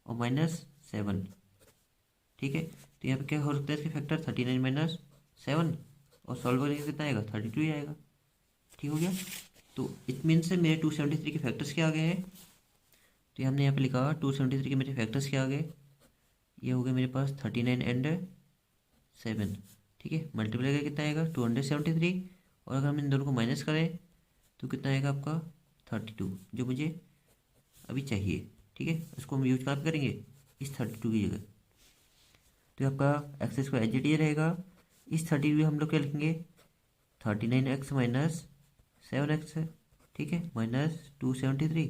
और -7, ठीक है। तो यहाँ पे क्या हो सकता है इसके फैक्टर 39 - 7, और सॉल्व करेंगे कितना आएगा 32 ही आएगा, ठीक हो गया। तो इट मीन्स मेरे 273 के फैक्टर्स क्या आ गए हैं, तो हमने यहाँ पे लिखा 273 के मेरे फैक्टर्स क्या आ गए, ये हो गए मेरे पास 39 एंड 7, ठीक है। मल्टीप्लाई करके कितना आएगा 273, और अगर हम इन दोनों को माइनस करें तो कितना आएगा आपका 32, जो मुझे अभी चाहिए, ठीक है। इसको हम यूज कहाँ पे करेंगे, इस 32 की जगह। तो आपका एक्स स्क्वायर एच डी रहेगा, इस 32 हम लोग क्या लिखेंगे 39x - 7x, ठीक है, -273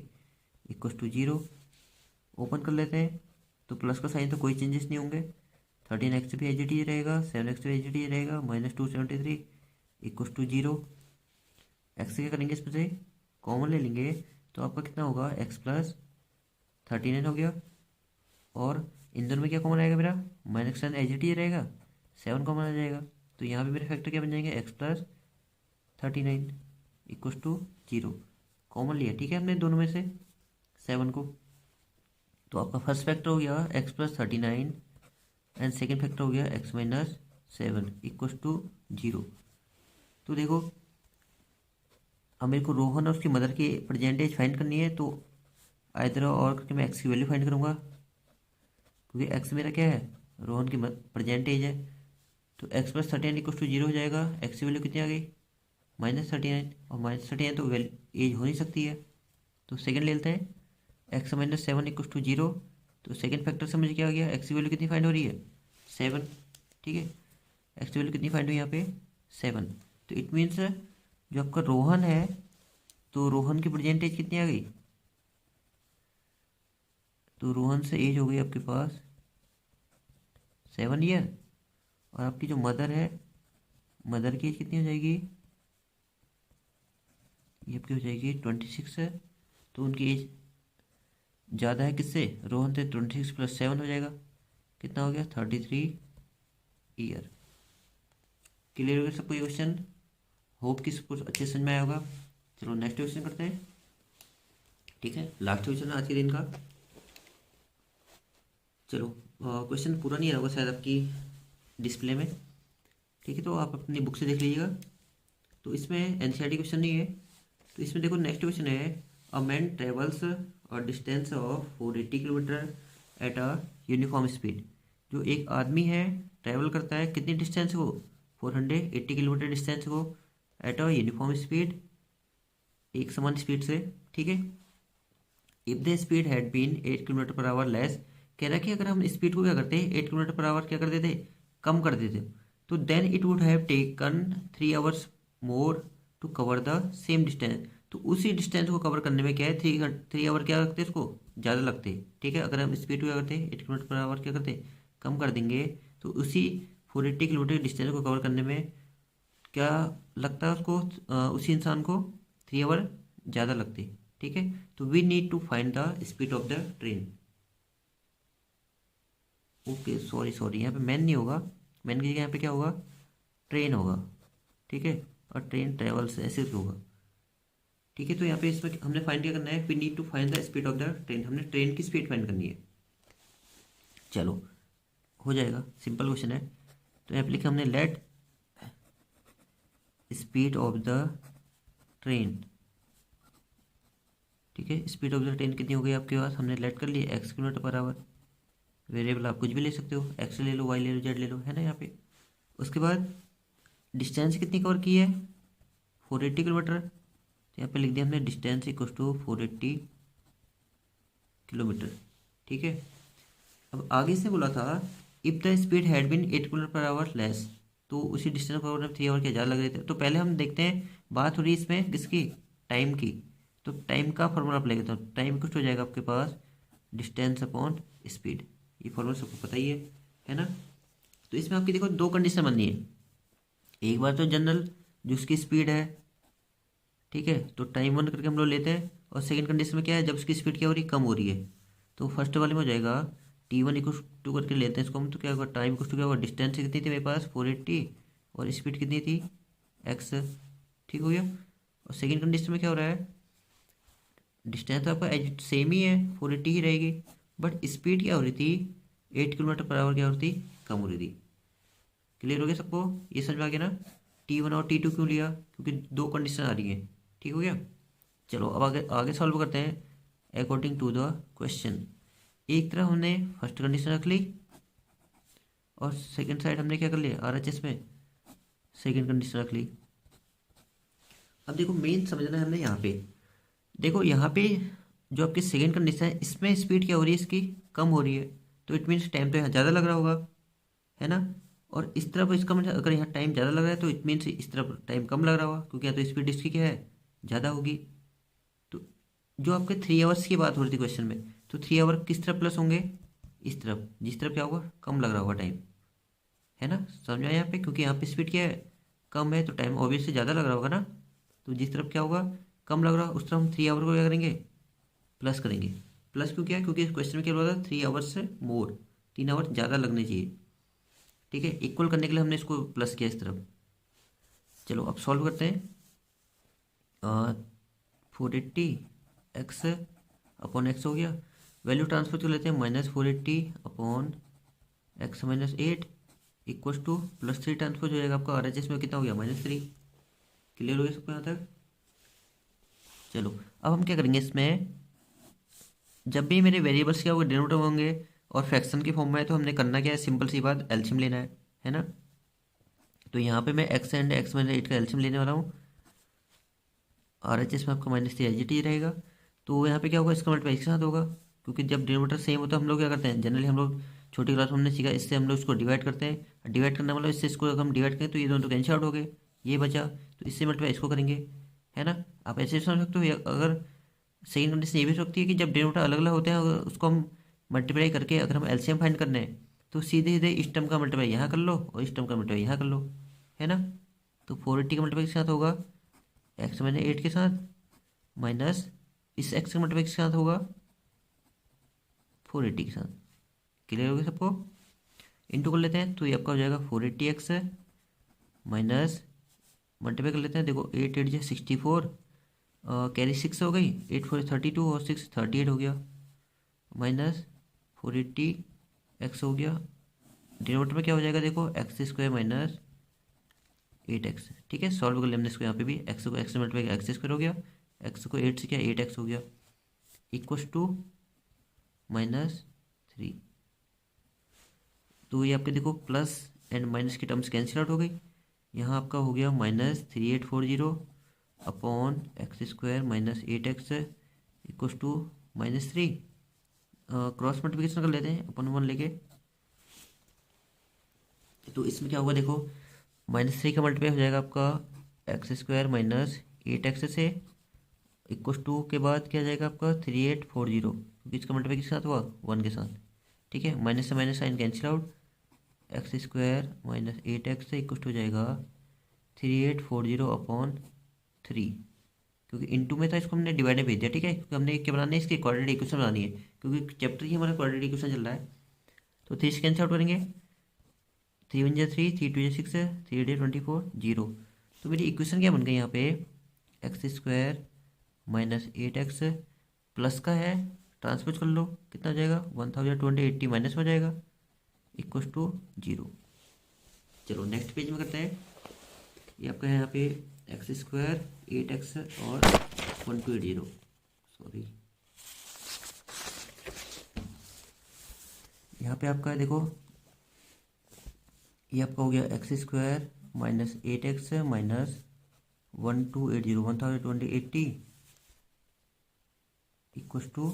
= 0। ओपन कर लेते हैं, तो प्लस का साइन तो कोई चेंजेस नहीं होंगे, 13x भी एच डी रहेगा, 7x भी एच डी रहेगा, -273 = 0। एक्स क्या करेंगे इसमें से कॉमन ले लेंगे, तो आपका कितना होगा x + 39 हो गया, और इन दोनों में क्या कॉमन आएगा मेरा -10 एच डी रहेगा, 7 कॉमन आ जाएगा। तो यहाँ पे मेरे फैक्टर क्या बन जाएंगे x + 39 = 0, कॉमन लिया, ठीक है, हमने दोनों में से 7 को। तो आपका फर्स्ट फैक्टर हो गया x + 39 एंड सेकेंड फैक्टर हो गया x - 7 = 0। तो देखो अब मेरे को रोहन और उसकी मदर की परसेंटेज फाइंड करनी है, तो आइदर और करके मैं x की वैल्यू फाइंड करूँगा, क्योंकि x मेरा क्या है रोहन की परसेंटेज है। तो x + 39 = 0 हो जाएगा, x की वैल्यू कितनी आ गई -39, और -39 तो एज हो नहीं सकती है, तो सेकंड ले लेते हैं x - 7 = 0। तो सेकंड फैक्टर से मुझे क्या आ गया, x की वैल्यू कितनी फाइंड हो रही है 7, ठीक है, x की वैल्यू कितनी फाइंड हुई यहाँ पे 7। तो इट मीन्स जो आपका रोहन है, तो रोहन की परसेंटेज कितनी आ गई, तो रोहन से एज हो गई आपके पास 7 ईयर, और आपकी जो मदर है, मदर की एज कितनी हो जाएगी, ये आपकी हो जाएगी 26 है। तो उनकी एज ज़्यादा है किससे, रोहन से, 26 + 7 हो जाएगा, कितना हो गया 33 ईयर। क्लियर हो गया सबको ये क्वेश्चन, होप कि सबको अच्छे समझ में आया होगा। चलो नेक्स्ट क्वेश्चन करते हैं, ठीक है, लास्ट क्वेश्चन आज के दिन का। चलो क्वेश्चन पूरा नहीं होगा शायद आपकी डिस्प्ले में, ठीक है, तो आप अपनी बुक से देख लीजिएगा। तो इसमें एनसीईआरटी क्वेश्चन नहीं है, तो इसमें देखो नेक्स्ट क्वेश्चन है, अ मैन ट्रेवल्स और distance of 480 kilometre eight a uniform speed. जो एक आदमी है ट्रैवल करता है कितनी डिस्टेंस को 480 किलोमीटर डिस्टेंस को एट अ यूनिफॉर्म स्पीड, एक समान स्पीड से, ठीक है। If the speed had been 8 km/h less, कह रहा है कि अगर हम स्पीड को क्या करते हैं 8 km/h क्या कर देते, कम कर देते, तो then it would have taken 3 hours more to cover the same distance. तो उसी डिस्टेंस को कवर करने में क्या है 3 आवर क्या लगते हैं इसको ज़्यादा लगते हैं, ठीक है। अगर हम स्पीड को क्या करते हैं 8 km/h क्या करते कम कर देंगे, तो उसी 480 किलोमीटर डिस्टेंस को कवर करने में क्या लगता है उसको, उसी इंसान को 3 आवर ज़्यादा लगते हैं, ठीक है। तो we need to find the speed of the train. Okay sorry यहाँ पे मैन नहीं होगा, मैन की जगह यहाँ पे क्या होगा ट्रेन होगा, ठीक है, और ट्रेन ट्रेवल्स ऐसे होगा, ठीक है। तो यहाँ पे इसमें हमने फाइंड क्या करना है, we need to find the speed of the train, हमने ट्रेन की स्पीड फाइंड करनी है। चलो हो जाएगा, सिंपल क्वेश्चन है। तो यहाँ पे लिखा हमने let speed of the train, ठीक है, स्पीड ऑफ द ट्रेन कितनी हो गई आपके पास, हमने लेट कर लिया x km/h। वेरिएबल आप कुछ भी ले सकते हो, x ले लो, y ले लो, z ले लो, है ना यहाँ पे। उसके बाद डिस्टेंस कितनी कवर की है 480 किलोमीटर, तो यहाँ पे लिख दिया हमने डिस्टेंस = 480 किलोमीटर, ठीक है। अब आगे से बोला था if the speed had been 8 km/h less, तो उसी डिस्टेंस पर 3 आवर के ज़्यादा लग रहे थे। तो पहले हम देखते हैं, बात हो रही है इसमें किसकी, टाइम की। तो टाइम का फॉर्मूला आप लेते हो, टाइम कुछ हो जाएगा आपके पास डिस्टेंस अपॉन स्पीड, ये फॉर्मूला सबको पता ही है ना। तो इसमें आपकी देखो दो कंडीशन बननी है, एक बार तो जनरल जो उसकी स्पीड है, ठीक है, तो टाइम 1 करके हम लोग लेते हैं, और सेकंड कंडीशन में क्या है जब उसकी स्पीड क्या हो रही है कम हो रही है। तो फर्स्ट वाले में हो जाएगा T1 इक्वल टू करके लेते हैं इसको हम, तो क्या होगा, टाइम इक्वल टू क्या होगा, डिस्टेंस कितनी थी मेरे पास 480 और स्पीड कितनी थी x। ठीक हो गया। और सेकेंड कंडीशन में क्या हो रहा है, डिस्टेंस तो आपका एज सेम ही है 480 ही रहेगी, बट स्पीड क्या हो रही थी 8 किलोमीटर पर आवर क्या हो रही थी, कम हो रही थी। क्लियर हो गया सबको, ये समझ में आ गया ना। T1 और T2 क्यों लिया, क्योंकि दो कंडीशन आ रही है। ठीक हो गया। चलो अब आगे आगे सॉल्व करते हैं अकॉर्डिंग टू द क्वेश्चन। एक तरफ हमने फर्स्ट कंडीशन रख ली और सेकंड साइड हमने क्या कर लिया, RHS में सेकंड कंडीशन रख ली। अब देखो मेन समझना है हमने यहाँ पे, देखो यहाँ पे जो आपकी सेकंड कंडीशन है इसमें स्पीड क्या हो रही है, इसकी कम हो रही है, तो इट मीन्स टाइम तो यहाँ ज़्यादा लग रहा होगा, है ना। और इस तरफ इसका मतलब अगर यहाँ टाइम ज़्यादा लग रहा है तो इट मीन्स इस तरफ टाइम कम लग रहा होगा, क्योंकि यहाँ तो स्पीड इसकी क्या है, ज़्यादा होगी। तो जो आपके 3 आवर्स की बात हो रही थी क्वेश्चन में, तो 3 आवर किस तरफ प्लस होंगे, इस तरफ, जिस तरफ क्या होगा, कम लग रहा होगा टाइम, है ना। समझ में आया यहाँ पे, क्योंकि यहाँ पे स्पीड क्या है, कम है, तो टाइम ऑब्वियसली ज़्यादा लग रहा होगा ना। तो जिस तरफ क्या होगा, कम लग रहा है, उस तरफ हम 3 आवर को क्या करेंगे, प्लस करेंगे। प्लस क्यों किया, क्योंकि इस क्वेश्चन में क्या बोला था, 3 आवर्स से मोर, 3 आवर ज़्यादा लगने चाहिए। ठीक है, इक्वल करने के लिए हमने इसको प्लस किया इस तरफ। चलो अब सॉल्व करते हैं। 480 x अपॉन एक्स हो गया, वैल्यू ट्रांसफर कर लेते हैं, -480 upon x-8 equals to +3 transfer हो जाएगा आपका, RHS में कितना हो गया, -3। क्लियर हो गया सबको यहाँ तक। चलो अब हम क्या करेंगे, इसमें जब भी मेरे वेरिएबल्स क्या होंगे, डिनोमिनेटर होंगे और फ्रैक्शन की फॉर्म में है, तो हमने करना क्या है, सिंपल सी बात, एलसीएम लेना है ना। तो यहाँ पे मैं x एंड x-8 का एलसीएम लेने वाला हूँ। RHS में आपका -3 एच रहेगा, तो यहाँ पे क्या होगा, इसका मल्टीप्लाई इसके साथ होगा, क्योंकि जब डिनोमिनेटर सेम होता है हम लोग क्या करते हैं, जनरली हम लोग छोटी क्लास में हमने सीखा, इससे हम लोग इसको डिवाइड करते हैं। डिवाइड करना मतलब इससे इसको अगर हम डिवाइड करें तो ये दोनों तो कैंसिल आउट हो गए, ये बचा, तो इससे मल्टीप्लाई इसको करेंगे, है ना। आप ऐसे समझ सकते हो, अगर सेकंड कंडीशन ये भी हो सकती है कि जब डिनोमिनेटर अलग अलग होते हैं, अगर उसको हम मल्टीप्लाई करके अगर हम एलसीएम फाइंड करने हैं, तो सीधे सीधे इस टर्म का मल्टीप्लाई यहाँ कर लो और इस टर्म का मल्टीप्लाई यहाँ कर लो, है ना। तो 480 का मल्टीप्लाई के साथ होगा x-8 के साथ, माइनस इस x का मल्टीप्लाई के साथ होगा 480 के साथ। क्लियर हो गया सबको। इंटू कर लेते हैं, तो ये आपका हो जाएगा 480x माइनस, मल्टीप्लाई कर लेते हैं, देखो 8 8 जो 64, कैरी 6 हो गई, 8 4 32 और 6 38 हो गया, माइनस 480x हो गया। डिनोमिनेटर में क्या हो जाएगा, देखो x² माइनस 8x। ठीक है, सॉल्व कर लिया हमने इसको, यहाँ पे भी x को x से मल्टीप्लाई किया, x² हो गया, x को 8 से किया 8x हो गया, इक्वस टू -3। तो ये आपके देखो प्लस एंड माइनस की टर्म्स कैंसिल आउट हो गई, यहाँ आपका हो गया -3840 upon x² minus 8x equals to -3। Cross multiplication कर लेते हैं अपन 1 लेके, तो इसमें क्या होगा, देखो -3 का मल्टीप्लाई हो जाएगा आपका x² माइनस 8x से, इक्वस टू के बाद क्या जाएगा आपका 3840, क्योंकि इसका मल्टीप्लाई किसके साथ हुआ, 1 के साथ। ठीक है, माइनस से minus sign cancel out, x² minus 8x से इक्वस टू हो जाएगा 3840 अपॉन 3, क्योंकि इनटू में था इसको हमने डिवाइड में भेज दिया। ठीक है, क्योंकि हमने क्या बनाना है, इसकी क्वाड्रेटिक इक्वेशन बनानी है, क्योंकि चैप्टर ही हमारा क्वाड्रेटिक इक्वेशन चल रहा है। तो 3 से कैंसिल आउट करेंगे, 3 1 3, 3 2 6, 3 8 24 0। तो मेरी इक्वेशन क्या बन गई यहाँ पे, x² माइनस 8x प्लस का है, ट्रांसपोज कर लो, कितना हो जाएगा 1080 माइनस हो जाएगा, इक्वस टू 0। चलो नेक्स्ट पेज में करते हैं। ये आपका है यहाँ पे x² 8x और 1280, सॉरी यहाँ पे आपका देखो, ये आपका हो गया x² minus 8x minus 1280 equals to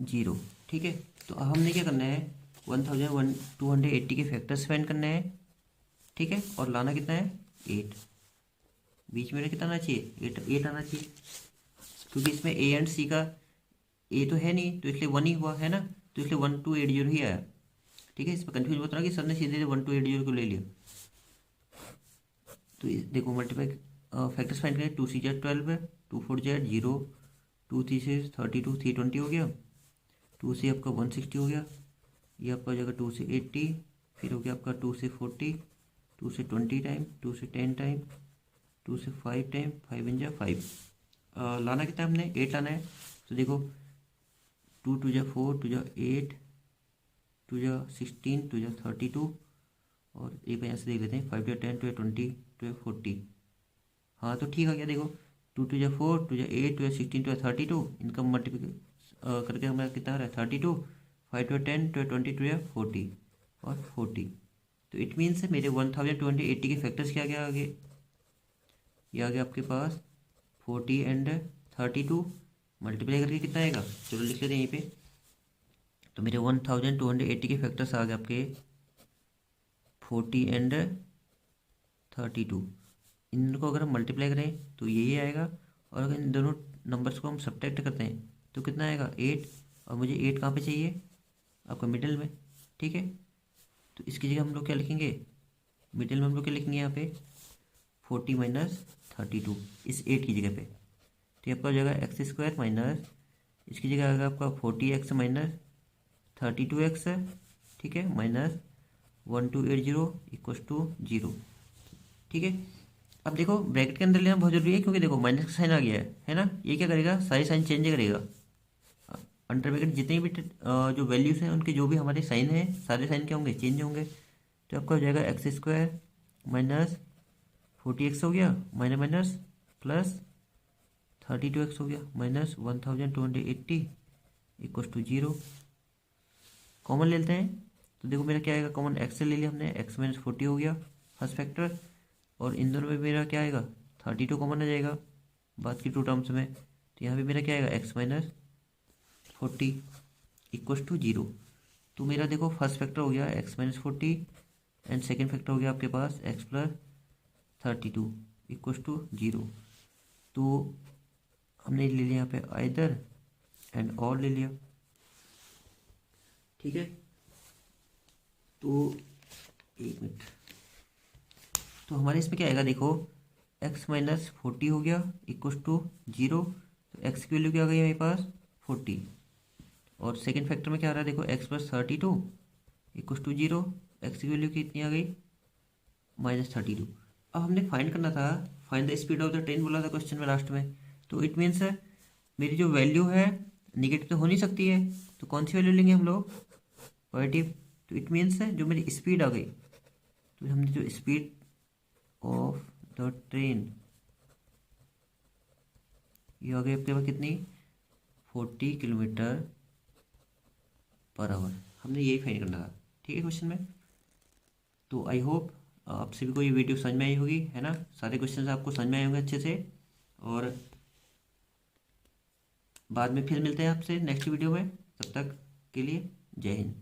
0। ठीक है, तो अब हमने क्या करना है, 1280 के फैक्टर्स फाइंड करने हैं। ठीक है, और लाना कितना है 8, बीच में कितना आना चाहिए, 8 आना चाहिए, क्योंकि इसमें a एंड c का a तो है नहीं, तो इसलिए 1 ही हुआ, है ना, तो इसलिए 1280 ही आया। ठीक है, इसमें कन्फ्यूज होता ना कि सर ने सीधे 1280 को ले लिया। तो देखो मल्टीप्लाई फैक्टर्स फाइंड करें, 2 C 12 है, 2 4 0, 2 3 6 32, 320 हो गया, 2 से आपका 160 हो गया, ये आपका हो जाएगा 2 से 80, फिर हो गया आपका 2 से 40, 2 से 20 टाइम, 2 से 10 टाइम, 2 से 5 टाइम, 5 इन जा 5। लाना कितना है हमने, 8 लाना है। तो देखो 2 टू जा 4, टू जा 8, टू जा 16, टू जा 32, और एक यहाँ से देख लेते हैं 5 टू 10, टू 20, टू 40। हाँ तो ठीक है क्या, देखो 2 टू जा 4, टू जा 8, टू 16, टू 32, इनका मल्टीप्लिकेशन करके हमारा कितना आ रहा है 32, 5 टू 10, टू 20, टू 40 और 40। तो इट मीन्स मेरे 1280 के फैक्टर्स क्या क्या आ गए, ये आ गया आपके पास 40 एंड 32, मल्टीप्लाई करके कितना आएगा, चलो लिख लेते हैं यहीं पे। तो मेरे 1280 के फैक्टर्स आ गए आपके 40 एंड 32। इनको अगर हम मल्टीप्लाई करें तो यही आएगा, और अगर इन दोनों नंबर्स को हम सब्ट्रैक्ट करते हैं तो कितना आएगा 8, और मुझे 8 कहाँ पे चाहिए, आपका मिडिल में, ठीक है। तो इसकी जगह हम लोग क्या लिखेंगे, मिडिल में हम लोग क्या लिखेंगे यहाँ पे 40 माइनस 32 इस 8 की जगह पे। तो आपका हो जाएगा एक्स स्क्वायर माइनस, इसकी जगह आएगा आपका 40x माइनस 32x, ठीक है, माइनस 1280 इक्वस टू 0, ठीक है। अब देखो ब्रैकेट के अंदर लेना बहुत जरूरी है, क्योंकि देखो माइनस का साइन आ गया है ना, ये क्या करेगा सारी साइन चेंज करेगा। अंडर ब्रैकेट जितने भी जो वैल्यूज हैं उनके जो भी हमारे साइन हैं सारे साइन क्या होंगे, चेंज होंगे। तो आपका हो जाएगा एक्स स्क्वायर माइनस 40x हो गया, माइनस माइनस प्लस 32x हो गया, माइनस 1280 इक्वस टू 0। कॉमन ले लेते हैं, तो देखो मेरा क्या आएगा, कॉमन एक्स ले लिया हमने, x माइनस 40 हो गया फर्स्ट फैक्टर, और इन दोनों में मेरा क्या आएगा 32 कॉमन आ जाएगा बात की टू टर्म्स में। तो यहाँ पे मेरा क्या आएगा x माइनस 40 इक्वस टू 0। तो मेरा देखो फर्स्ट फैक्टर हो गया x minus 40, and second factor हो गया आपके पास x प्लस 32 इक्वस टू 0। तो हमने ले लिया यहाँ पे आइदर एंड और ले लिया, ठीक है। तो एक मिनट, तो हमारे इसमें क्या आएगा देखो, x माइनस 40 हो गया इक्वस टू 0। तो x की वैल्यू क्या आ गई मेरे पास 40, और सेकेंड फैक्टर में क्या आ रहा है देखो x plus 32 equals to 0, x की वैल्यू कितनी आ गई माइनस 32। अब हमने फाइंड करना था, find the speed of the train बोला था क्वेश्चन में लास्ट में। तो इट मीन्स मेरी जो वैल्यू है निगेटिव तो हो नहीं सकती है, तो कौन सी वैल्यू लेंगे हम लोग पॉजिटिव। तो इट मीन्स जो मेरी स्पीड आ गई, तो हमने जो स्पीड ऑफ द ट्रेन ये आ गई आपके पास कितनी 40 किलोमीटर पर आवर, हमने यही फाइंड करना था, ठीक है क्वेश्चन में। तो आई होप आप सभी को ये वीडियो समझ में आई होगी, है ना, सारे क्वेश्चंस आपको समझ में आए होंगे अच्छे से। और बाद में फिर मिलते हैं आपसे नेक्स्ट वीडियो में, तब तक के लिए जय हिंद।